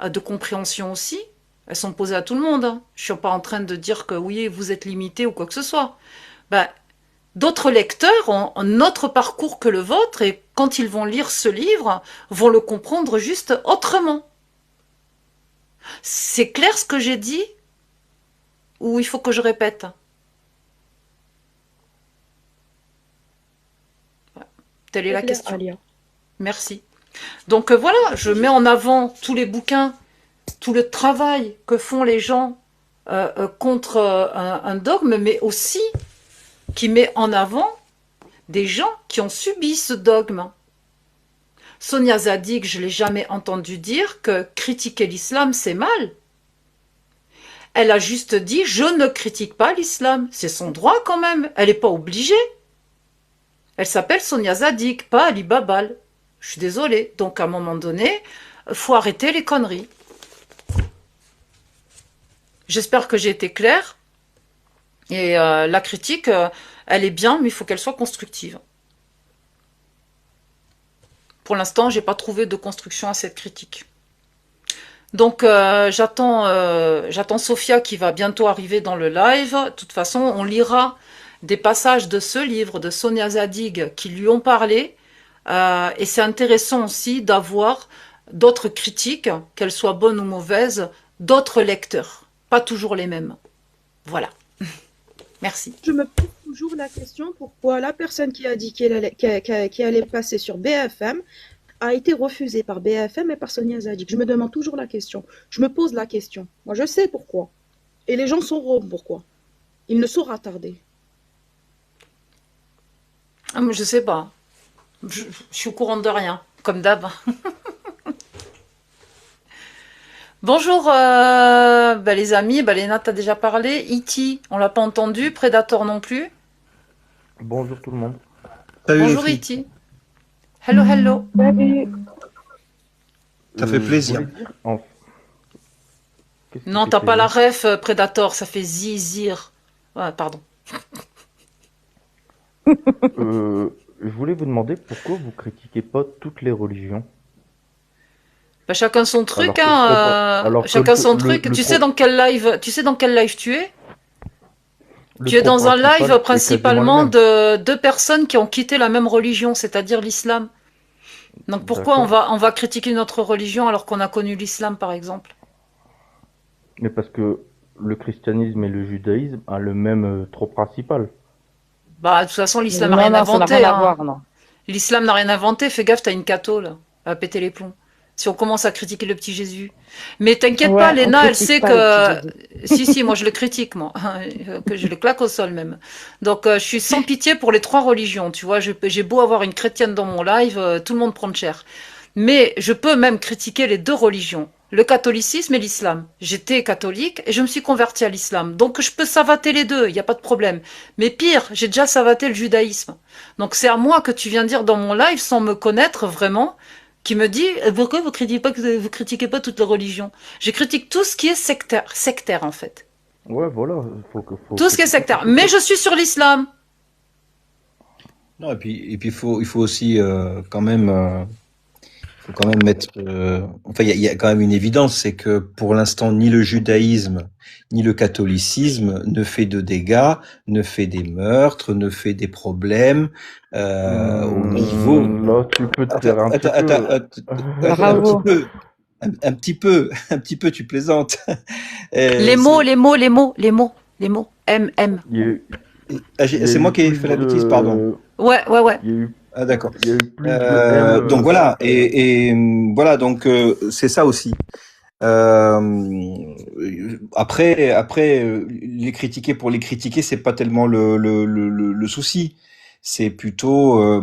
de compréhension aussi. Elles sont posées à tout le monde. Je ne suis pas en train de dire que oui, vous êtes limité ou quoi que ce soit. D'autres lecteurs ont un autre parcours que le vôtre et quand ils vont lire ce livre, vont le comprendre juste autrement. C'est clair ce que j'ai dit? Ou il faut que je répète? Telle est la question. Alia. Merci. Donc voilà, je mets en avant tous les bouquins, tout le travail que font les gens contre un dogme, mais aussi qui met en avant des gens qui ont subi ce dogme. Sonia Zadig, je ne l'ai jamais entendu dire que critiquer l'islam, c'est mal. Elle a juste dit « je ne critique pas l'islam ». C'est son droit quand même, elle n'est pas obligée. Elle s'appelle Sonia Zadig, pas Ali Babal. Je suis désolée. Donc à un moment donné, il faut arrêter les conneries. J'espère que j'ai été claire. Et la critique, elle est bien, mais il faut qu'elle soit constructive. Pour l'instant, je n'ai pas trouvé de construction à cette critique. Donc j'attends Sophia qui va bientôt arriver dans le live. De toute façon, on lira des passages de ce livre de Sonia Zadig qui lui ont parlé. Et c'est intéressant aussi d'avoir d'autres critiques, qu'elles soient bonnes ou mauvaises, d'autres lecteurs. Pas toujours les mêmes. Voilà. Merci. Je me pose toujours la question pourquoi la personne qui a dit qu'elle allait passer sur BFM a été refusée par BFM et par Sonia Zadig. Je me demande toujours la question. Je me pose la question. Moi, je sais pourquoi. Et les gens sauront pourquoi. Ils ne sauront tarder. Ah, mais je sais pas. Je suis au courant de rien, comme d'hab. Bonjour les amis, Léna t'as déjà parlé, E.T. on l'a pas entendu, Predator non plus. Bonjour tout le monde. Salut Bonjour les filles. E.T. Hello, hello. Ça fait plaisir. Non, t'as pas la ref, Predator, ça fait zizir. Ouais, pardon. Je voulais vous demander pourquoi vous critiquez pas toutes les religions. Chacun son truc, alors chacun son truc. Tu sais dans quel live tu es? Tu es dans un live principalement de deux personnes qui ont quitté la même religion, c'est-à-dire l'islam. Donc pourquoi on va critiquer notre religion alors qu'on a connu l'islam, par exemple? Mais parce que le christianisme et le judaïsme ont le même tronc principal. De toute façon, l'islam n'a rien inventé. Ça n'a rien à voir, non. L'islam n'a rien inventé. Fais gaffe, t'as une catho, là. Elle va péter les plombs. Si on commence à critiquer le petit Jésus. Mais t'inquiète pas, Léna, elle sait que... Si, moi je le critique, moi. Que je le claque au sol, même. Donc, je suis sans pitié pour les trois religions. Tu vois, j'ai beau avoir une chrétienne dans mon live, tout le monde prend cher. Mais je peux même critiquer les deux religions. le catholicisme et l'islam. J'étais catholique et je me suis convertie à l'islam. Donc je peux savater les deux, il n'y a pas de problème. Mais pire, j'ai déjà savaté le judaïsme. Donc c'est à moi que tu viens dire dans mon live sans me connaître vraiment, qui me dit pourquoi vous critiquez pas toutes les religions. Je critique tout ce qui est sectaire en fait. Ouais, voilà. Tout ce qui est sectaire. Mais je suis sur l'islam. Non, et puis il faut aussi faut quand même mettre. Enfin, il y a quand même une évidence, c'est que pour l'instant, ni le judaïsme ni le catholicisme ne fait de dégâts, ne fait des meurtres, ne fait des problèmes au niveau. Là, tu peux te faire un Bravo. Un petit peu, tu plaisantes. Les mots. M. C'est moi qui ai fait la bêtise, pardon. Ouais. Ah d'accord. Il y a eu plus de donc voilà, et voilà, donc c'est ça aussi. Après, les critiquer pour les critiquer, c'est pas tellement le souci. C'est plutôt,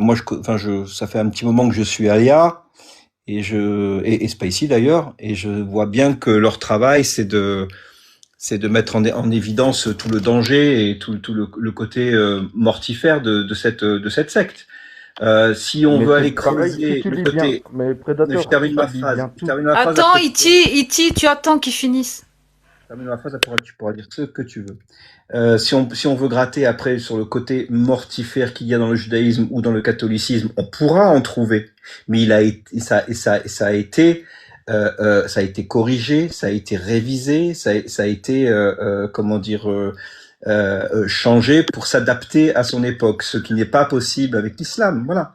ça fait un petit moment que je suis alia et Spicy d'ailleurs, et je vois bien que leur travail, c'est de mettre en évidence tout le danger et tout le côté mortifère de cette secte. Si on veut aller creuser le côté, je termine ma phrase. Attends, Iti, tu attends qu'il finisse. Je termine ma phrase, après tu pourras dire ce que tu veux. Si on veut gratter après sur le côté mortifère qu'il y a dans le judaïsme ou dans le catholicisme, on pourra en trouver. Mais ça a été corrigé, ça a été révisé, ça a été changé pour s'adapter à son époque, ce qui n'est pas possible avec l'islam. Voilà.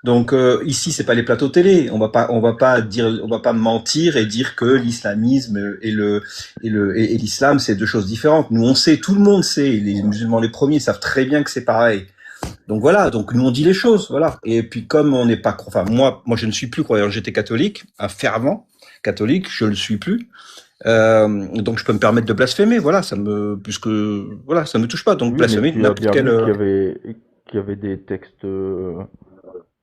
Donc ici, c'est pas les plateaux télé. On va pas mentir et dire que l'islamisme et l'islam, c'est deux choses différentes. Nous, on sait, tout le monde sait. Les musulmans, les premiers, savent très bien que c'est pareil. Donc voilà. Donc nous, on dit les choses. Voilà. Et puis comme on n'est pas, moi, je ne suis plus croyant. J'étais catholique, un fervent catholique. Je le suis plus. Donc je peux me permettre de blasphémer, voilà, ça me touche pas. Donc blasphémer n'importe quel. Qu'il y avait des textes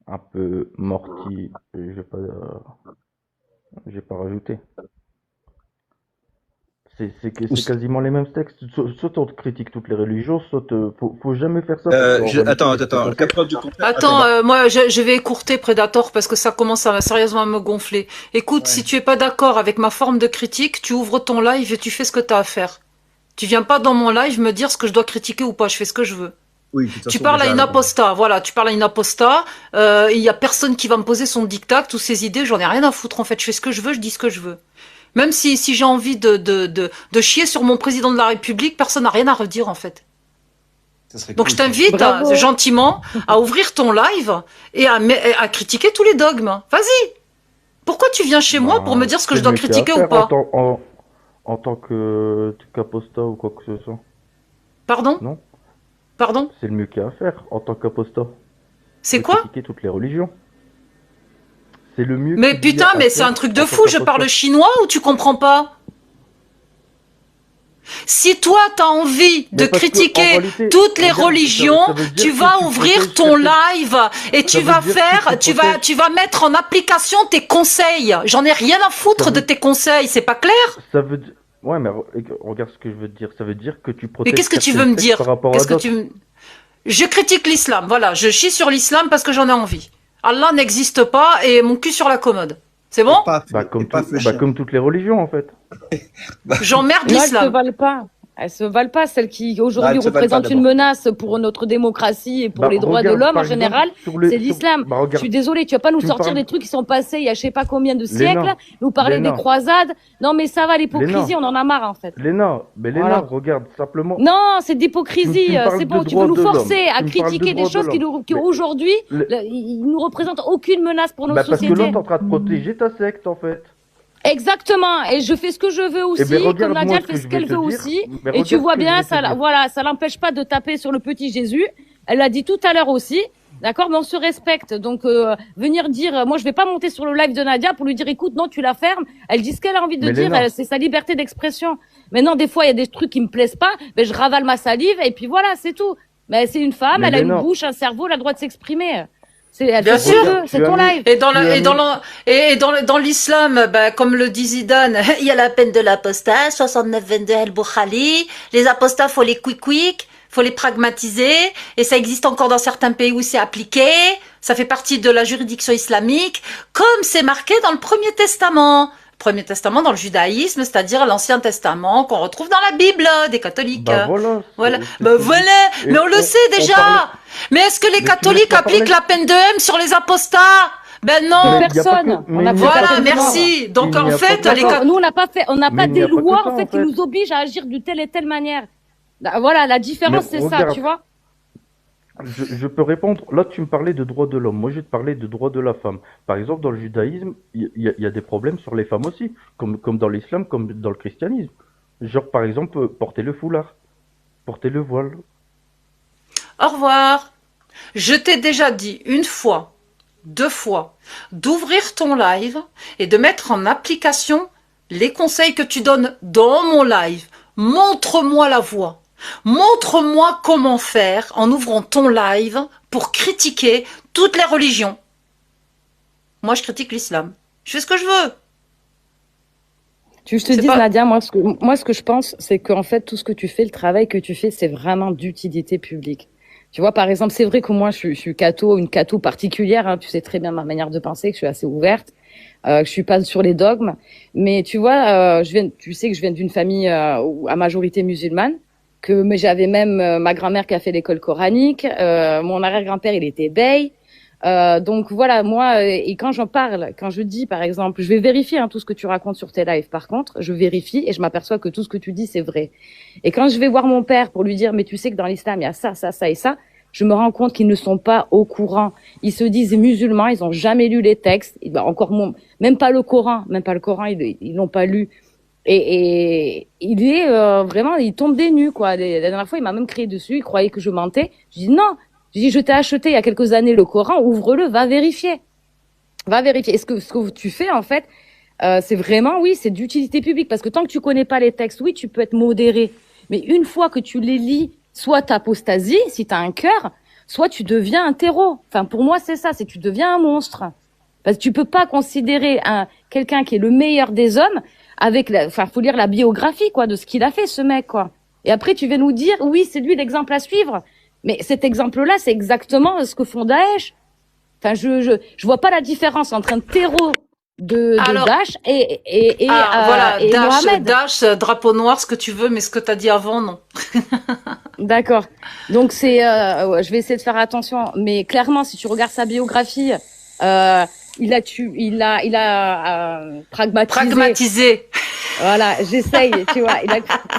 un peu mortis, j'ai pas rajouté. C'est quasiment les mêmes textes. Soit on critique toutes les religions, soit faut jamais faire ça. Attends. Moi, je vais écourter Predator parce que ça commence sérieusement à me gonfler. Écoute, si tu es pas d'accord avec ma forme de critique, tu ouvres ton live et tu fais ce que tu as à faire. Tu viens pas dans mon live me dire ce que je dois critiquer ou pas. Je fais ce que je veux. Oui, tu parles à une apostat, voilà, tu parles à une apostat, il y a personne qui va me poser son diktat ou ses idées, j'en ai rien à foutre en fait, je fais ce que je veux, je dis ce que je veux. Même si j'ai envie de chier sur mon président de la République, personne n'a rien à redire en fait. Donc je t'invite gentiment à ouvrir ton live et à critiquer tous les dogmes. Vas-y. Pourquoi tu viens chez moi pour me dire ce que je dois critiquer ou pas? En tant qu'apostat ou quoi que ce soit. Pardon? Non. Pardon? C'est le mieux qu'il y a à faire en tant qu'apostat. C'est quoi? Critiquer toutes les religions. C'est le mieux. Mais putain, mais c'est un truc de fou, je parle chinois ou tu comprends pas? Si toi t'as envie de critiquer toutes les religions, tu vas ouvrir ton live et tu vas mettre en application tes conseils. J'en ai rien à foutre de tes conseils, c'est pas clair? Ça veut dire... Ouais, mais regarde ce que je veux te dire. Ça veut dire que tu protèges. Mais qu'est-ce que tu veux me dire? Je critique l'islam, voilà. Je chie sur l'islam parce que j'en ai envie. Allah n'existe pas et mon cul sur la commode. C'est bon? Comme toutes les religions, en fait. J'emmerde l'islam. Elles se valent pas. Elles se valent pas, celles qui aujourd'hui représentent une menace pour notre démocratie et pour les droits de l'homme en général, c'est l'islam. Je suis désolée, tu vas pas nous sortir des trucs qui sont passés il y a je sais pas combien de siècles, nous parler des croisades. Non mais ça va, l'hypocrisie, on en a marre en fait. Léna, regarde simplement. Non, c'est d'hypocrisie, c'est bon, tu veux nous forcer à critiquer des choses qui aujourd'hui, ils nous représentent aucune menace pour nos sociétés. Parce que l'autre est en train de protéger ta secte en fait. Exactement, et je fais ce que je veux aussi, comme Nadia fait ce qu'elle veut aussi, et tu vois bien, ça l'empêche pas de taper sur le petit Jésus, elle l'a dit tout à l'heure aussi, d'accord, mais on se respecte, donc venir dire, moi je vais pas monter sur le live de Nadia pour lui dire, écoute, non, tu la fermes, elle dit ce qu'elle a envie de dire, c'est sa liberté d'expression, mais non, des fois il y a des trucs qui me plaisent pas, mais je ravale ma salive, et puis voilà, c'est tout, mais c'est une femme, elle a une bouche, un cerveau, elle a le droit de s'exprimer. Elle Bien fait ce qu'elle sûr. veut, c'est ton live. Et dans l'islam, comme le dit Zidane, il y a la peine de l'apostat, 69-22 El-Boukhali. Les apostats, faut les quick, faut les pragmatiser. Et ça existe encore dans certains pays où c'est appliqué. Ça fait partie de la juridiction islamique, comme c'est marqué dans le Premier Testament. Premier Testament dans le judaïsme, c'est-à-dire l'Ancien Testament qu'on retrouve dans la Bible des catholiques. Voilà. Mais on le sait déjà. Mais est-ce que les catholiques appliquent la peine de haine sur les apostats? Ben non. Personne. Voilà, merci. Donc en fait, nous on n'a pas des lois en fait qui nous obligent à agir de telle et telle manière. Voilà, la différence c'est ça, tu vois. Je peux répondre. Là, tu me parlais de droits de l'homme. Moi, je vais te parler de droits de la femme. Par exemple, dans le judaïsme, il y a des problèmes sur les femmes aussi, comme dans l'islam, comme dans le christianisme. Genre, par exemple, porter le foulard, porter le voile. Au revoir. Je t'ai déjà dit une fois, 2 fois, d'ouvrir ton live et de mettre en application les conseils que tu donnes dans mon live. Montre-moi la voie. Montre-moi comment faire en ouvrant ton live pour critiquer toutes les religions. Moi, je critique l'islam. Je fais ce que je veux. Je te dis, Nadia, moi, ce que je pense, c'est qu'en fait, tout ce que tu fais, le travail que tu fais, c'est vraiment d'utilité publique. Tu vois, par exemple, c'est vrai que moi, je suis une catho particulière, hein, tu sais très bien ma manière de penser, que je suis assez ouverte, que je suis pas sur les dogmes. Mais tu vois, tu sais que je viens d'une famille à majorité musulmane. Mais j'avais même ma grand-mère qui a fait l'école coranique, mon arrière-grand-père il était bey, donc voilà moi et quand j'en parle, quand je dis par exemple, je vais vérifier tout ce que tu racontes sur tes lives. Par contre, je vérifie et je m'aperçois que tout ce que tu dis c'est vrai. Et quand je vais voir mon père pour lui dire mais tu sais que dans l'islam il y a ça, ça, ça et ça, je me rends compte qu'ils ne sont pas au courant. Ils se disent musulmans, ils ont jamais lu les textes, même pas le Coran, ils l'ont pas lu. Et il est vraiment, il tombe des nues quoi. La dernière fois, il m'a même crié dessus. Il croyait que je mentais. Je dis non. Je dis je t'ai acheté il y a quelques années le Coran. Ouvre-le, va vérifier. Et ce que tu fais en fait, c'est vraiment c'est d'utilité publique parce que tant que tu connais pas les textes, oui, tu peux être modéré. Mais une fois que tu les lis, soit t'apostasies si t'as un cœur, soit tu deviens un terreau. Enfin pour moi c'est ça, c'est que tu deviens un monstre. Parce que tu peux pas considérer quelqu'un qui est le meilleur des hommes faut lire la biographie, quoi, de ce qu'il a fait, ce mec, quoi. Et après, tu vas nous dire, oui, c'est lui l'exemple à suivre. Mais cet exemple-là, c'est exactement ce que font Daesh. Enfin, je vois pas la différence entre un terreau de Daesh et Mohamed. Daesh, drapeau noir, ce que tu veux, mais ce que t'as dit avant, non. D'accord. Donc je vais essayer de faire attention. Mais clairement, si tu regardes sa biographie, il a pragmatisé. Voilà, j'essaye, tu vois.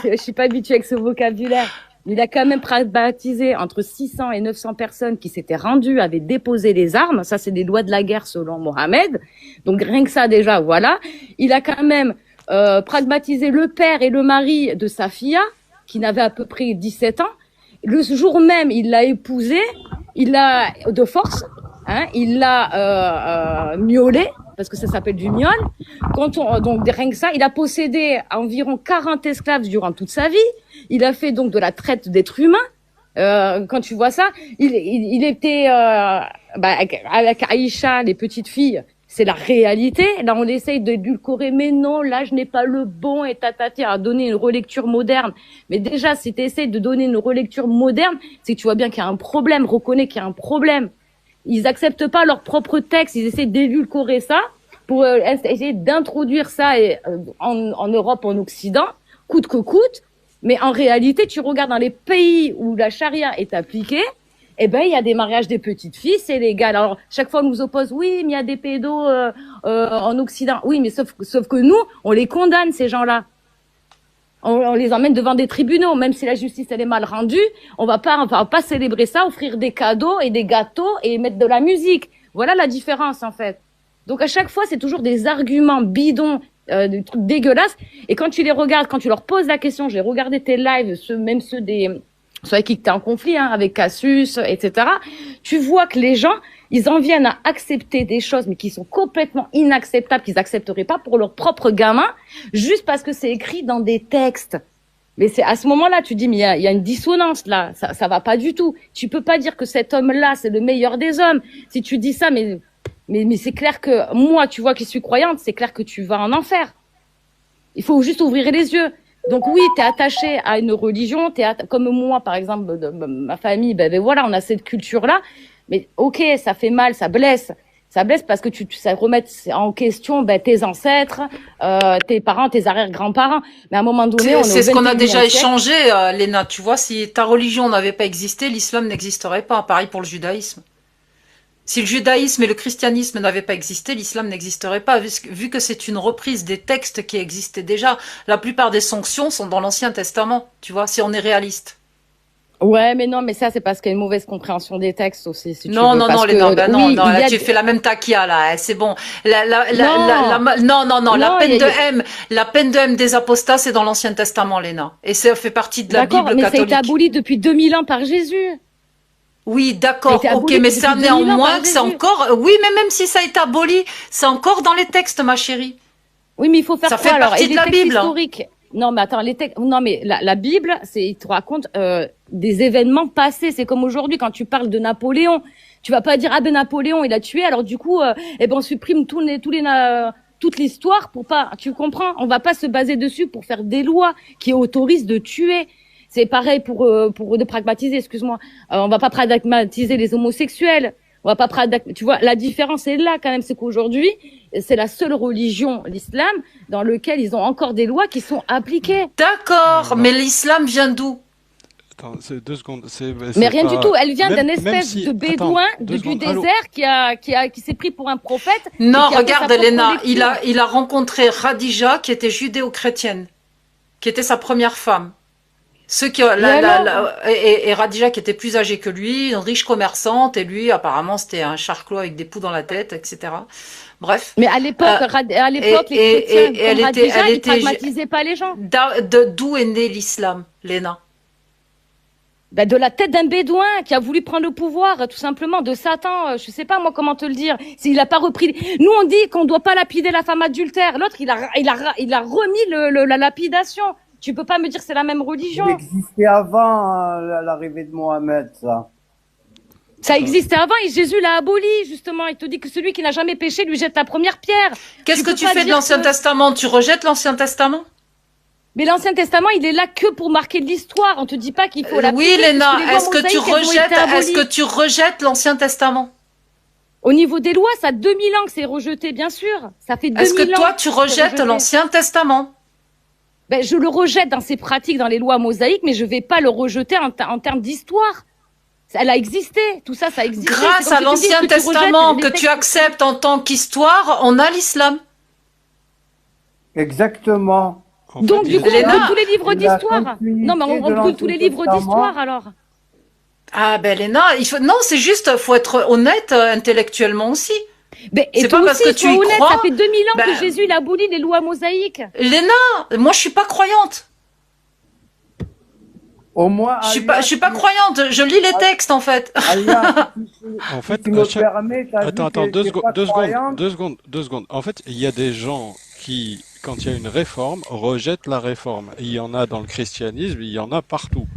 Je suis pas habituée avec ce vocabulaire. Il a quand même pragmatisé entre 600 et 900 personnes qui s'étaient rendues, avaient déposé les armes. Ça, c'est des lois de la guerre selon Mohamed. Donc rien que ça déjà, voilà. Il a quand même pragmatisé le père et le mari de sa fille, qui n'avait à peu près 17 ans. Le jour même, il l'a épousée, de force. Il l'a miaulé parce que ça s'appelle du miaule. Donc rien que ça, il a possédé environ 40 esclaves durant toute sa vie. Il a fait donc de la traite d'êtres humains. Quand tu vois ça, il était avec Aïcha, les petites filles. C'est la réalité. Là, on essaye d'édulcorer, mais non, là, je n'ai pas le bon et tatati à donner une relecture moderne. Mais déjà, si tu essayes de donner une relecture moderne, c'est que tu vois bien qu'il y a un problème. Reconnais qu'il y a un problème. Ils acceptent pas leur propre texte, ils essaient d'édulcorer ça pour essayer d'introduire ça en Europe, en Occident, coûte que coûte. Mais en réalité, tu regardes dans les pays où la charia est appliquée, il y a des mariages des petites filles, c'est légal. Alors, chaque fois, on nous oppose, oui, mais il y a des pédos en Occident. Oui, mais sauf que nous, on les condamne, ces gens-là. On les emmène devant des tribunaux, même si la justice elle est mal rendue, on va pas célébrer ça, offrir des cadeaux et des gâteaux et mettre de la musique. Voilà la différence en fait. Donc à chaque fois c'est toujours des arguments bidons, des trucs dégueulasses. Et quand tu les regardes, quand tu leur poses la question, j'ai regardé tes lives, ceux avec qui t'es en conflit, avec Cassius, etc. Tu vois que les gens, ils en viennent à accepter des choses, mais qui sont complètement inacceptables, qu'ils accepteraient pas pour leurs propres gamins, juste parce que c'est écrit dans des textes. Mais c'est à ce moment-là, tu dis, mais il y a une dissonance là, ça va pas du tout. Tu peux pas dire que cet homme-là, c'est le meilleur des hommes. Si tu dis ça, mais c'est clair que moi, tu vois, qui suis croyante, c'est clair que tu vas en enfer. Il faut juste ouvrir les yeux. Donc oui, t'es attaché à une religion, comme moi, par exemple, de ma famille, ben voilà, on a cette culture-là. Mais ok, ça fait mal, ça blesse. Ça blesse parce que ça remet en question tes ancêtres, tes parents, tes arrière-grands-parents. Mais à un moment donné, c'est ce qu'on a déjà siècle. échangé, Léna. Tu vois, si ta religion n'avait pas existé, l'islam n'existerait pas. Pareil pour le judaïsme. Si le judaïsme et le christianisme n'avaient pas existé, l'islam n'existerait pas. Vu que c'est une reprise des textes qui existaient déjà, la plupart des sanctions sont dans l'Ancien Testament. Tu vois, si on est réaliste. Ouais, mais non, mais ça, c'est parce qu'il y a une mauvaise compréhension des textes aussi, si tu veux. Non, Léna, bah non, oui, là, tu fais la même taquia, là, c'est bon. La peine de M des apostats, c'est dans l'Ancien Testament, Léna. Et ça fait partie de la Bible catholique. D'accord, mais ça a été aboli depuis 2000 ans par Jésus. Oui, d'accord, ok, mais ça néanmoins que c'est encore, oui, mais même si ça a été aboli, c'est encore dans les textes, ma chérie. Oui, mais il faut faire ça quoi, fait alors? partie de la Bible. Historiques. Non, mais attends, non, mais la Bible, il te raconte des événements passés. C'est comme aujourd'hui quand tu parles de Napoléon. Tu vas pas dire ah ben Napoléon il a tué, alors du coup on supprime toute l'histoire pour pas. Tu comprends? On va pas se baser dessus pour faire des lois qui autorisent de tuer. C'est pareil pour de pragmatiser. Excuse-moi. On va pas pragmatiser les homosexuels. On va pas tu vois, la différence est là quand même, c'est qu'aujourd'hui, c'est la seule religion, l'islam, dans lequel ils ont encore des lois qui sont appliquées. D'accord, mais l'islam vient d'où? Attends, c'est 2 secondes. Mais rien du tout, elle vient d'un espèce de bédouin du désert qui s'est pris pour un prophète. Non, regarde Léna, il a rencontré Khadija qui était judéo-chrétienne, qui était sa première femme. Et Khadija qui était plus âgée que lui, une riche commerçante, et lui apparemment c'était un charclot avec des poux dans la tête, etc. Bref. Mais à l'époque, les chrétiens, Khadija, ils pragmatisaient pas les gens. D'où est né l'islam, Léna? De la tête d'un bédouin qui a voulu prendre le pouvoir, tout simplement, de Satan. Je sais pas moi comment te le dire. S'il a pas repris. Nous on dit qu'on doit pas lapider la femme adultère. L'autre il a remis la lapidation. Tu peux pas me dire que c'est la même religion. Ça existait avant l'arrivée de Mohamed, ça. Ça existait avant et Jésus l'a aboli, justement. Il te dit que celui qui n'a jamais péché lui jette la première pierre. Qu'est-ce que tu fais de l'Ancien Testament? Tu rejettes l'Ancien Testament? Mais l'Ancien Testament, il est là que pour marquer de l'histoire. On te dit pas qu'il faut la. Oui, Léna, est-ce que tu rejettes l'Ancien Testament? Au niveau des lois, ça a 2000 ans que c'est rejeté, bien sûr. Ça fait 2000 ans. Est-ce que toi, tu rejettes l'Ancien Testament? Je le rejette dans ses pratiques, dans les lois mosaïques, mais je vais pas le rejeter en termes d'histoire. Elle a existé, tout ça, ça a existé. Grâce à l'Ancien Testament que tu acceptes en tant qu'histoire, on a l'islam. Exactement. Donc du coup, on brûle tous les livres d'histoire. Non, mais on brûle tous les livres d'histoire alors. Ah ben Léna, non, c'est juste, faut être honnête intellectuellement aussi. C'est pas parce que tu y crois. Ça fait 2000 ans que Jésus il a aboli les lois mosaïques. Léna, moi je suis pas croyante. Au moins, je suis pas croyante. Je lis les textes en fait. En fait, attends, 2 secondes. En fait, il y a des gens qui, quand il y a une réforme, rejettent la réforme. Il y en a dans le christianisme, il y en a partout.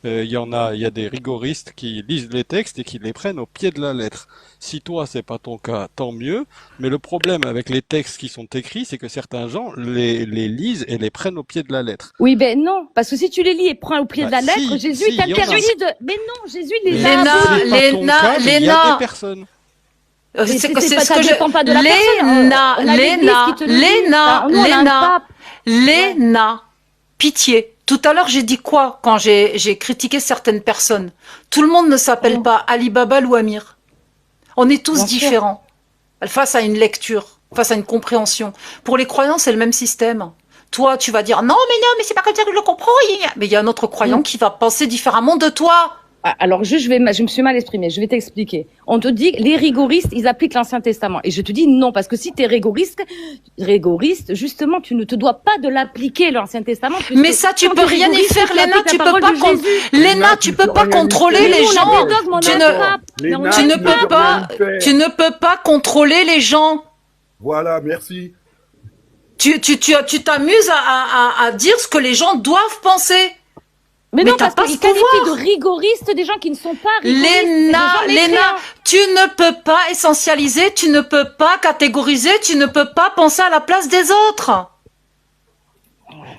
Il y a des rigoristes qui lisent les textes et qui les prennent au pied de la lettre. Si toi, c'est pas ton cas, tant mieux. Mais le problème avec les textes qui sont écrits, c'est que certains gens les lisent et les prennent au pied de la lettre. Oui, non, parce que si tu les lis et prends au pied de la lettre, Jésus t'interdit de. Mais non, Jésus les a. Léna. Il y a des personnes. C'est ce que je. Léna. Pitié. Tout à l'heure, j'ai dit quoi quand j'ai critiqué certaines personnes? Tout le monde ne s'appelle pas Ali Baba ou Amir. On est tous différents face à une lecture, face à une compréhension. Pour les croyants, c'est le même système. Toi, tu vas dire non, mais c'est pas comme ça que je le comprends. Mais il y a un autre croyant qui va penser différemment de toi. Alors je me suis mal exprimée, je vais t'expliquer. On te dit les rigoristes, ils appliquent l'Ancien Testament. Et je te dis non, parce que si tu es rigoriste, justement, tu ne te dois pas de l'appliquer l'Ancien Testament. Mais ça, tu peux rien y faire, Léna, tu peux pas contrôler les gens. Tu ne peux pas contrôler les gens. Voilà, merci. Tu t'amuses à dire ce que les gens doivent penser. Mais non, parce pas qu'ils ce pouvoir. qualifient de rigoristes des gens qui ne sont pas rigoristes. Léna, tu ne peux pas essentialiser, tu ne peux pas catégoriser, tu ne peux pas penser à la place des autres.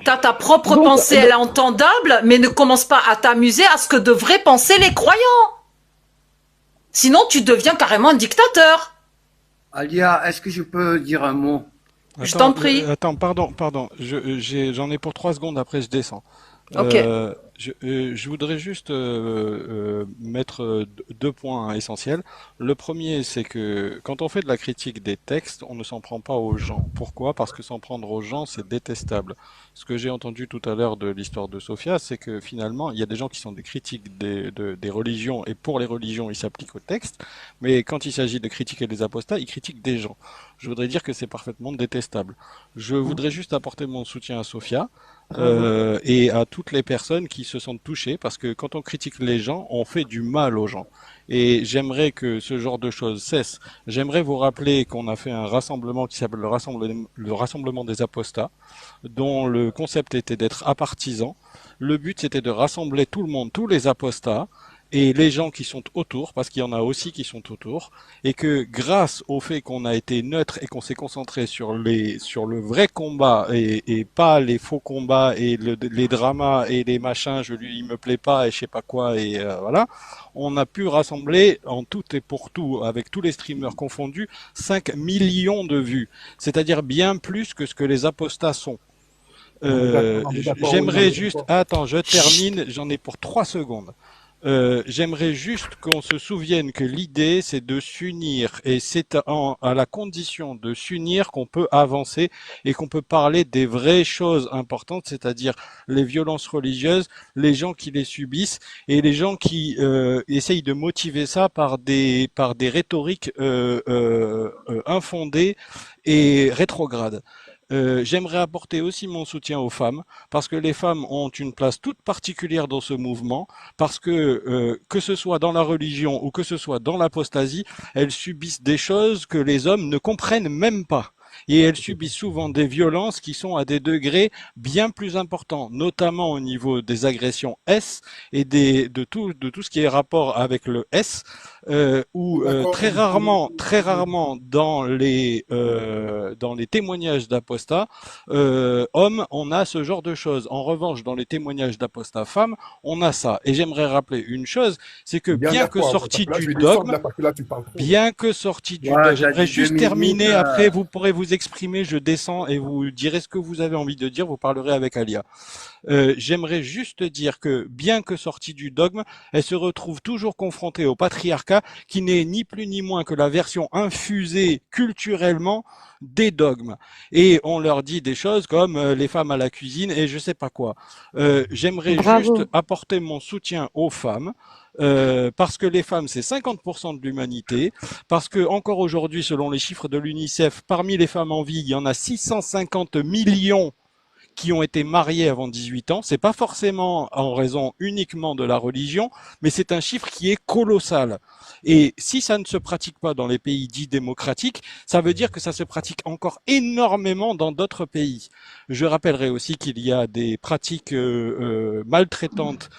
T'as ta propre pensée, elle est entendable, mais ne commence pas à t'amuser à ce que devraient penser les croyants. Sinon, tu deviens carrément un dictateur. Alia, est-ce que je peux dire un mot? Je t'en prie. Attends, pardon. J'en ai pour 3 secondes, après je descends. Ok. Je voudrais juste mettre 2 points essentiels. Le premier, c'est que quand on fait de la critique des textes, on ne s'en prend pas aux gens. Pourquoi? Parce que s'en prendre aux gens, c'est détestable. Ce que j'ai entendu tout à l'heure de l'histoire de Sophia, c'est que finalement, il y a des gens qui sont des critiques des religions, et pour les religions, ils s'appliquent au texte, mais quand il s'agit de critiquer les apostats, ils critiquent des gens. Je voudrais dire que c'est parfaitement détestable. Je voudrais juste apporter mon soutien à Sophia. Et à toutes les personnes qui se sentent touchées, parce que quand on critique les gens, on fait du mal aux gens. Et j'aimerais que ce genre de choses cesse. J'aimerais vous rappeler qu'on a fait un rassemblement qui s'appelle le rassemblement des apostats, dont le concept était d'être apartisan. Le but, c'était de rassembler tout le monde, tous les apostats, et les gens qui sont autour, parce qu'il y en a aussi qui sont autour, et que grâce au fait qu'on a été neutre et qu'on s'est concentré sur le vrai combat et pas les faux combats et les dramas et les machins, il me plaît pas et je sais pas quoi et voilà, on a pu rassembler en tout et pour tout, avec tous les streamers confondus, 5 millions de vues, c'est-à-dire bien plus que ce que les apostats sont. J'aimerais juste... Attends, je termine, j'en ai pour 3 secondes. J'aimerais juste qu'on se souvienne que l'idée, c'est de s'unir, et c'est à la condition de s'unir qu'on peut avancer et qu'on peut parler des vraies choses importantes, c'est-à-dire les violences religieuses, les gens qui les subissent et les gens qui essayent de motiver ça par des rhétoriques infondées et rétrogrades. J'aimerais apporter aussi mon soutien aux femmes, parce que les femmes ont une place toute particulière dans ce mouvement, parce que ce soit dans la religion ou que ce soit dans l'apostasie, elles subissent des choses que les hommes ne comprennent même pas. Et elles subissent souvent des violences qui sont à des degrés bien plus importants, notamment au niveau des agressions S et de tout ce qui est rapport avec le S, où très rarement dans les témoignages d'apostats hommes, on a ce genre de choses. En revanche, dans les témoignages d'apostats femmes, on a ça. Et j'aimerais rappeler une chose, c'est que bien que sorti du dogme, j'aimerais juste terminer. Après, vous pourrez vous exprimer. Je descends et vous direz ce que vous avez envie de dire. Vous parlerez avec Alia. J'aimerais juste dire que, bien que sortie du dogme, elle se retrouve toujours confrontée au patriarcat, qui n'est ni plus ni moins que la version infusée culturellement des dogmes. Et on leur dit des choses comme les femmes à la cuisine et je sais pas quoi. J'aimerais juste apporter mon soutien aux femmes. Parce que les femmes, c'est 50% de l'humanité, parce que encore aujourd'hui, selon les chiffres de l'UNICEF, parmi les femmes en vie, il y en a 650 millions qui ont été mariés avant 18 ans. C'est pas forcément en raison uniquement de la religion, mais c'est un chiffre qui est colossal. Et si ça ne se pratique pas dans les pays dits démocratiques, ça veut dire que ça se pratique encore énormément dans d'autres pays. Je rappellerai aussi qu'il y a des pratiques maltraitantes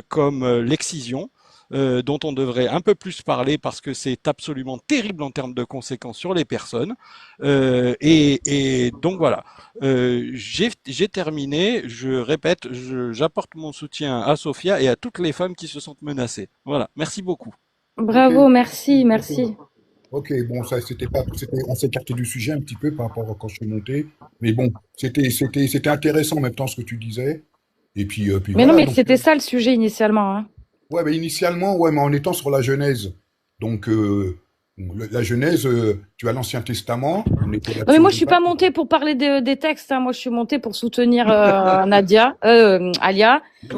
comme l'excision, dont on devrait un peu plus parler parce que c'est absolument terrible en termes de conséquences sur les personnes. Et donc voilà, j'ai terminé. Je répète, j'apporte mon soutien à Sophia et à toutes les femmes qui se sentent menacées. Voilà, merci beaucoup. Bravo, merci. Ok, bon, ça, on s'est écarté du sujet un petit peu par rapport à quand je suis monté, mais bon, c'était intéressant en même temps ce que tu disais. Et puis Mais voilà, non, mais donc, c'était ça le sujet initialement. Hein. ouais, mais initialement, ouais, mais en étant sur la Genèse. Donc, la Genèse, tu as l'Ancien Testament. On était Non, mais là-dessus moi, au je suis départ. pas montée pour parler des textes. Hein. Moi, je suis montée pour soutenir Alia.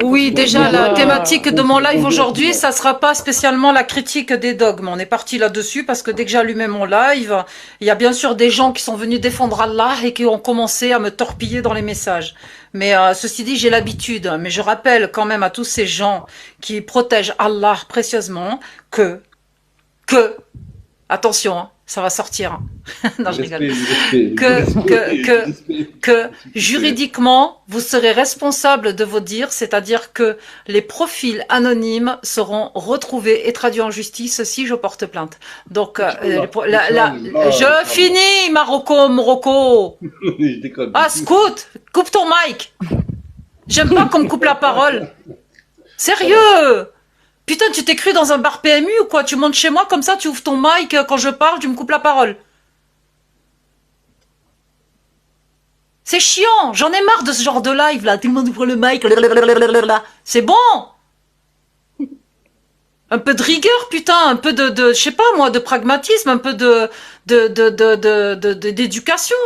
Oui, déjà, Donc, la thématique de mon live aujourd'hui, ça sera pas spécialement la critique des dogmes. On est parti là-dessus parce que dès que j'allumais mon live, il y a bien sûr des gens qui sont venus défendre Allah et qui ont commencé à me torpiller dans les messages. Mais ceci dit, j'ai l'habitude. Mais je rappelle quand même à tous ces gens qui protègent Allah précieusement que, attention, hein, Ça va sortir. Hein. Non, je rigole. Respect. Que juridiquement, vous serez responsable de vos dires, c'est-à-dire que les profils anonymes seront retrouvés et traduits en justice si je porte plainte. Donc, je finis, Morocco. Je déconne. Ah, scout, coupe ton mic. J'aime pas qu'on me coupe la parole. Sérieux? Putain, tu t'es cru dans un bar PMU ou quoi? Tu montes chez moi comme ça, tu ouvres ton mic, quand je parle, tu me coupes la parole. C'est chiant, j'en ai marre de ce genre de live là, tout le monde ouvre le mic, c'est bon. Un peu de rigueur, putain, un peu de je sais pas moi, de pragmatisme, un peu d'éducation.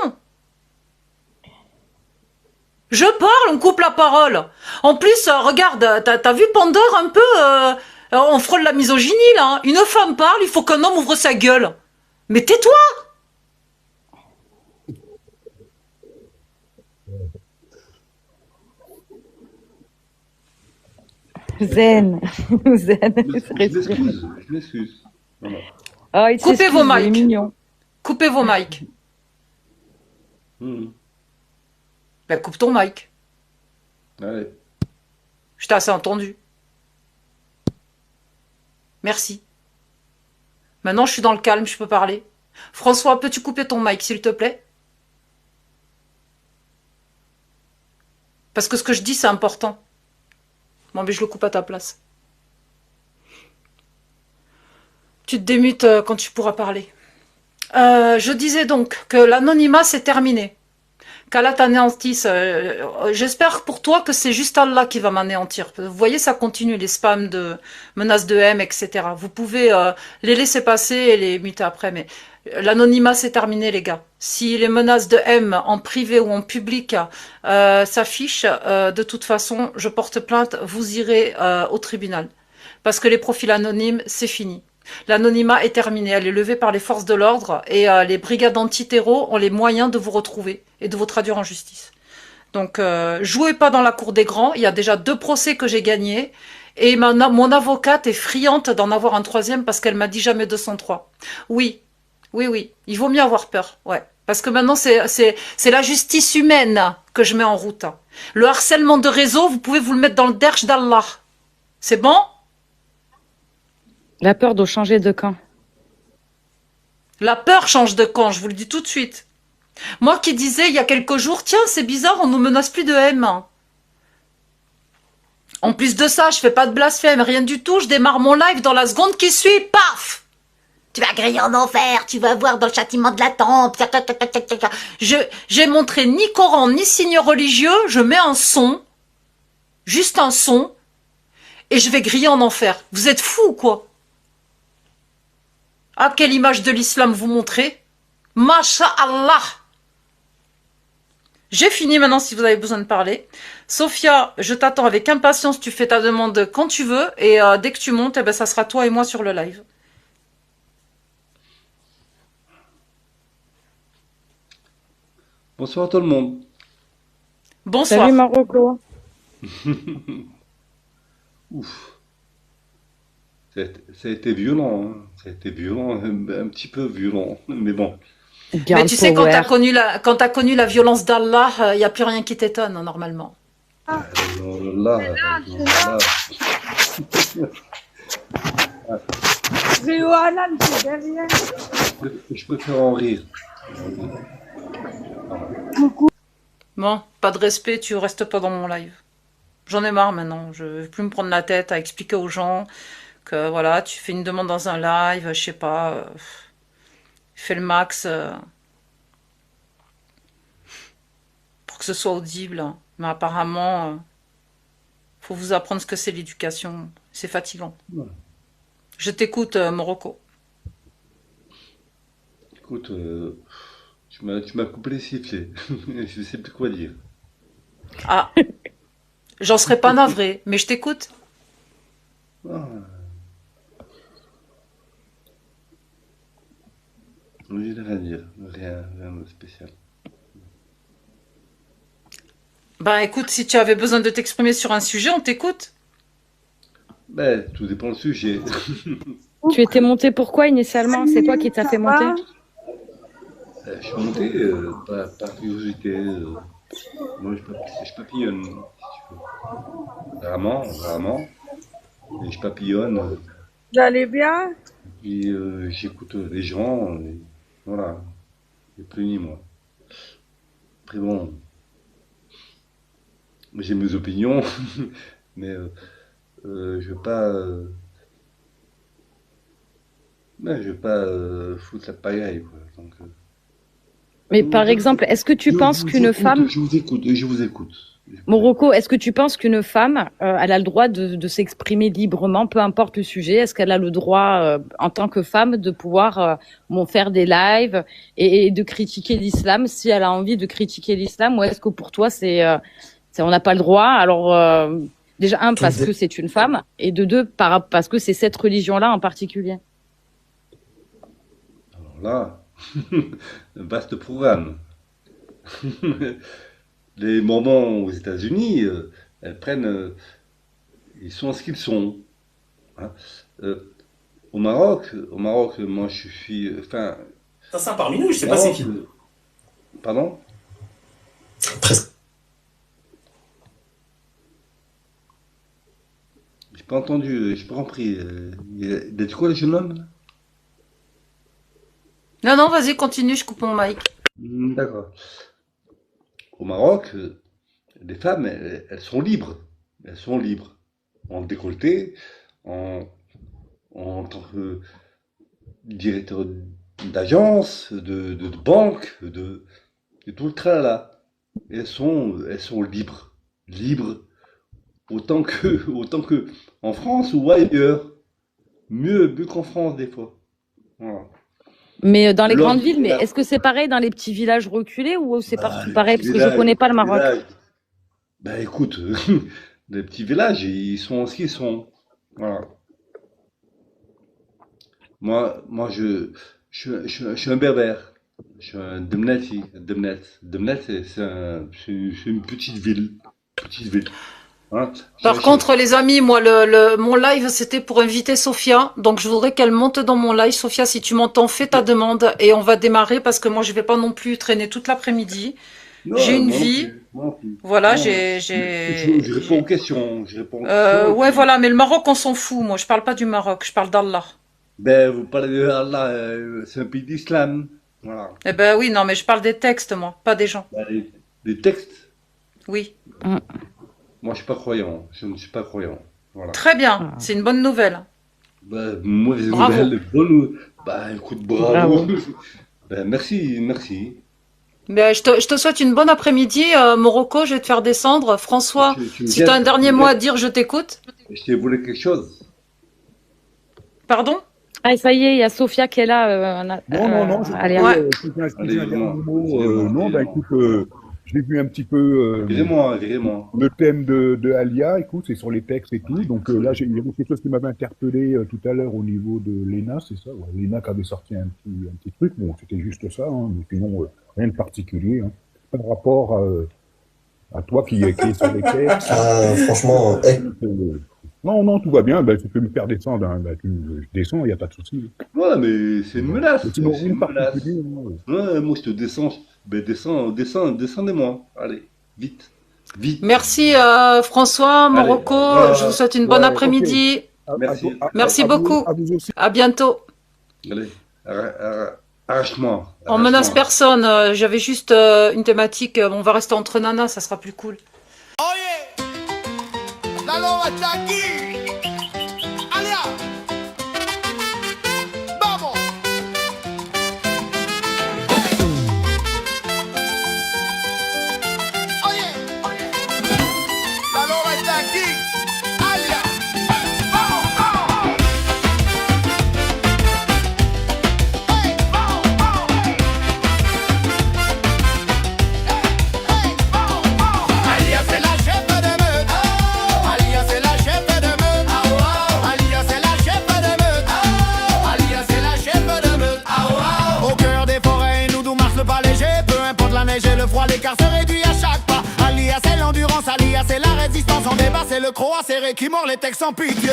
Je parle, on coupe la parole. En plus, regarde, t'as vu Pandore un peu, on frôle la misogynie là. Une femme parle, il faut qu'un homme ouvre sa gueule. Mais tais-toi! Zen. Zen. Je m'excuse. Voilà. Oh, Coupez vos mics. Mignon. Coupez vos mics. Ben, coupe ton mic. Allez. Je t'ai assez entendu. Merci. Maintenant, je suis dans le calme, je peux parler. François, peux-tu couper ton mic, s'il te plaît? Parce que ce que je dis, c'est important. Bon, mais je le coupe à ta place. Tu te démutes quand tu pourras parler. Je disais donc que l'anonymat, c'est terminé. Qu'Allah t'anéantisse. J'espère pour toi que c'est juste Allah qui va m'anéantir. Vous voyez, ça continue, les spams de menaces de haine, etc. Vous pouvez les laisser passer et les muter après, mais l'anonymat, c'est terminé, les gars. Si les menaces de haine en privé ou en public s'affichent, de toute façon, je porte plainte, vous irez au tribunal. Parce que les profils anonymes, c'est fini. L'anonymat est terminé, elle est levée par les forces de l'ordre et les brigades anti-terreau ont les moyens de vous retrouver et de vous traduire en justice. Donc, jouez pas dans la cour des grands, il y a déjà 2 procès que j'ai gagnés et mon avocate est friande d'en avoir un 3e parce qu'elle m'a dit jamais 203. Oui, il vaut mieux avoir peur, ouais. Parce que maintenant, c'est la justice humaine que je mets en route. Le harcèlement de réseau, vous pouvez vous le mettre dans le derche d'Allah. C'est bon ? La peur doit changer de camp. La peur change de camp, je vous le dis tout de suite. Moi qui disais il y a quelques jours, tiens, c'est bizarre, on nous menace plus de haine. En plus de ça, je fais pas de blasphème, rien du tout, je démarre mon live dans la seconde qui suit, paf! Tu vas griller en enfer, tu vas voir dans le châtiment de la tempe. J'ai montré ni Coran, ni signe religieux, je mets un son, juste un son, et je vais griller en enfer. Vous êtes fous ou quoi? Ah, quelle image de l'islam vous montrez? Masha'Allah! J'ai fini maintenant si vous avez besoin de parler. Sophia, je t'attends avec impatience, tu fais ta demande quand tu veux, et dès que tu montes, eh ben, ça sera toi et moi sur le live. Bonsoir tout le monde. Bonsoir. Salut Marocco. Ouf. Ça a été violent, hein. Ça a été violent, un petit peu violent, mais bon. Mais tu sais, quand t'as connu la violence d'Allah, il n'y a plus rien qui t'étonne, hein, normalement. Je préfère en rire. Bon, pas de respect, tu restes pas dans mon live. J'en ai marre maintenant, je vais plus me prendre la tête à expliquer aux gens que voilà, tu fais une demande dans un live, je sais pas, fais le max pour que ce soit audible. Mais apparemment, faut vous apprendre ce que c'est l'éducation, c'est fatigant. Ouais. Je t'écoute, Morocco. Écoute, tu m'as coupé les sifflets, je sais plus quoi dire. Ah, j'en serais pas navré, mais je t'écoute. Ah. Oui, rien à dire, rien de spécial. Bah écoute, si tu avais besoin de t'exprimer sur un sujet, on t'écoute. Ben, tout dépend du sujet. Tu étais monté pourquoi initialement? C'est quoi qui t'a fait monter? Je suis monté par curiosité. Moi, je papillonne. Si tu veux. Rarement. Et je papillonne. Vous allez bien? Puis j'écoute les gens. Et voilà. Et plus ni moi. Après bon, j'ai mes opinions, mais je veux pas. Je veux pas foutre la pagaille, quoi. Donc, Mais par exemple, est-ce que tu penses qu'une femme... Je vous écoute. Morocco, est-ce que tu penses qu'une femme, elle a le droit de s'exprimer librement, peu importe le sujet? Est-ce qu'elle a le droit, en tant que femme, de pouvoir faire des lives et de critiquer l'islam si elle a envie de critiquer l'islam? Ou est-ce que pour toi, on n'a pas le droit? Alors, déjà, un, parce que c'est une femme, et de deux, parce que c'est cette religion-là en particulier. Alors là, un vaste programme. Les Mormons aux États-Unis, ils sont ce qu'ils sont. Hein. Au Maroc, moi je suis, enfin. Ça c'est un parmi nous, je sais pas c'est qui. Pardon? Presque. J'ai pas entendu, j'ai pas compris. Il a dit quoi le jeune homme? Non, vas-y, continue, je coupe mon mic. D'accord. Au Maroc, les femmes, elles sont libres. Elles sont libres. En décolleté, en tant que directeur d'agence, de banque, de tout le tralala. Elles sont libres. Libres. Autant que en France ou ailleurs. Mieux qu'en France, des fois. Voilà. Mais dans les grandes villes, mais est-ce que c'est pareil dans les petits villages reculés ou c'est partout pareil? Parce que je connais pas le Maroc. Bah écoute, les petits villages, ils sont ce qu'ils sont. Voilà. Moi, je suis un berbère. Je suis un Demneti. Demnet, c'est une petite ville. Hein. Par contre, les amis, moi, mon live, c'était pour inviter Sophia. Donc, je voudrais qu'elle monte dans mon live. Sophia, si tu m'entends, fais ta demande et on va démarrer parce que moi, je vais pas non plus traîner toute l'après-midi. J'ai une vie. Voilà, Je réponds aux questions. Ouais, voilà, mais le Maroc, on s'en fout. Moi, je parle pas du Maroc, je parle d'Allah. Ben, vous parlez d'Allah, c'est un pays d'islam. Voilà. Eh ben oui, non, mais je parle des textes, moi, pas des gens. Ben, les textes? Oui. Moi, je suis pas croyant. Je ne suis pas croyant. Voilà. Très bien, c'est une bonne nouvelle. Bah, mauvaise nouvelle, bonne. Bah, écoute, bravo. Ben, merci. Mais je te souhaite une bonne après-midi, Morocco, je vais te faire descendre. François, si tu as un dernier mot à dire, je t'écoute. Je t'ai voulu quelque chose. Pardon? Ah, ça y est, il y a Sophia qui est là. Non, allez, non, bah écoute, j'ai vu un petit peu Virez-moi. le thème de Alia, écoute, c'est sur les textes et tout. Donc là, il y avait quelque chose qui m'avait interpellé tout à l'heure au niveau de Léna, c'est ça. Ouais. Léna qui avait sorti un petit truc. Bon, c'était juste ça, hein, mais sinon, rien de particulier. Hein. Par rapport à toi qui est sur les textes. Franchement, Non, tout va bien. Ben, tu peux me faire descendre. Hein. Ben, je descends, il n'y a pas de souci. Ouais, mais c'est une menace. Sinon, une menace. Ouais, moi, je te descends. Ben, descendez-moi. Allez, vite. Merci François, Morocco, je vous souhaite une bonne après-midi. Merci. Merci beaucoup. À bientôt. Allez, arrache-moi. On menace personne, j'avais juste une thématique, on va rester entre nanas, ça sera plus cool. La loba está aquí. Alia. Vamos. Oye. La loba está aquí. Alia. Vamos. Hey, vamos. Hey, vamos. Alia, c'est la chef de meute. Alia, c'est la chef de meute. résistance en débat, c'est le croix serré qui mord les textes sans pitié.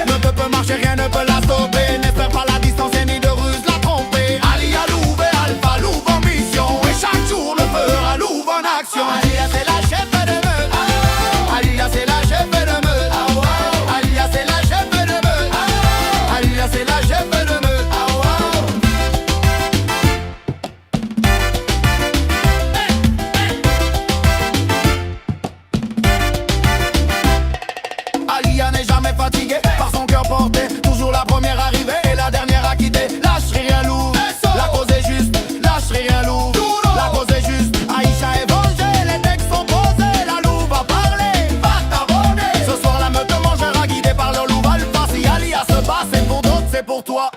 Ne peut marcher, rien ne peut la stopper. N'espère pas la distance et ni de ruse la tromper. Ali Aloub et Alpha Loub en mission. Et chaque jour le feu Aloub en action. Alia c'est la chef de meute. Alia c'est la chef de meute. Alia c'est la chef de meute. Alia c'est la chef de meute. Alia n'est jamais fatiguée par son cœur porté. Toujours la première arrivée et la dernière à quitter. Lâche rien loup, la cause est juste. Lâche rien loup, la cause est juste. Aïcha est vengée, les textes sont posés. La loup va parler, va t'abonner. Ce soir la meute mangera guidée par le loup Alpha. Si Alia se bat, c'est pour d'autres, c'est pour toi.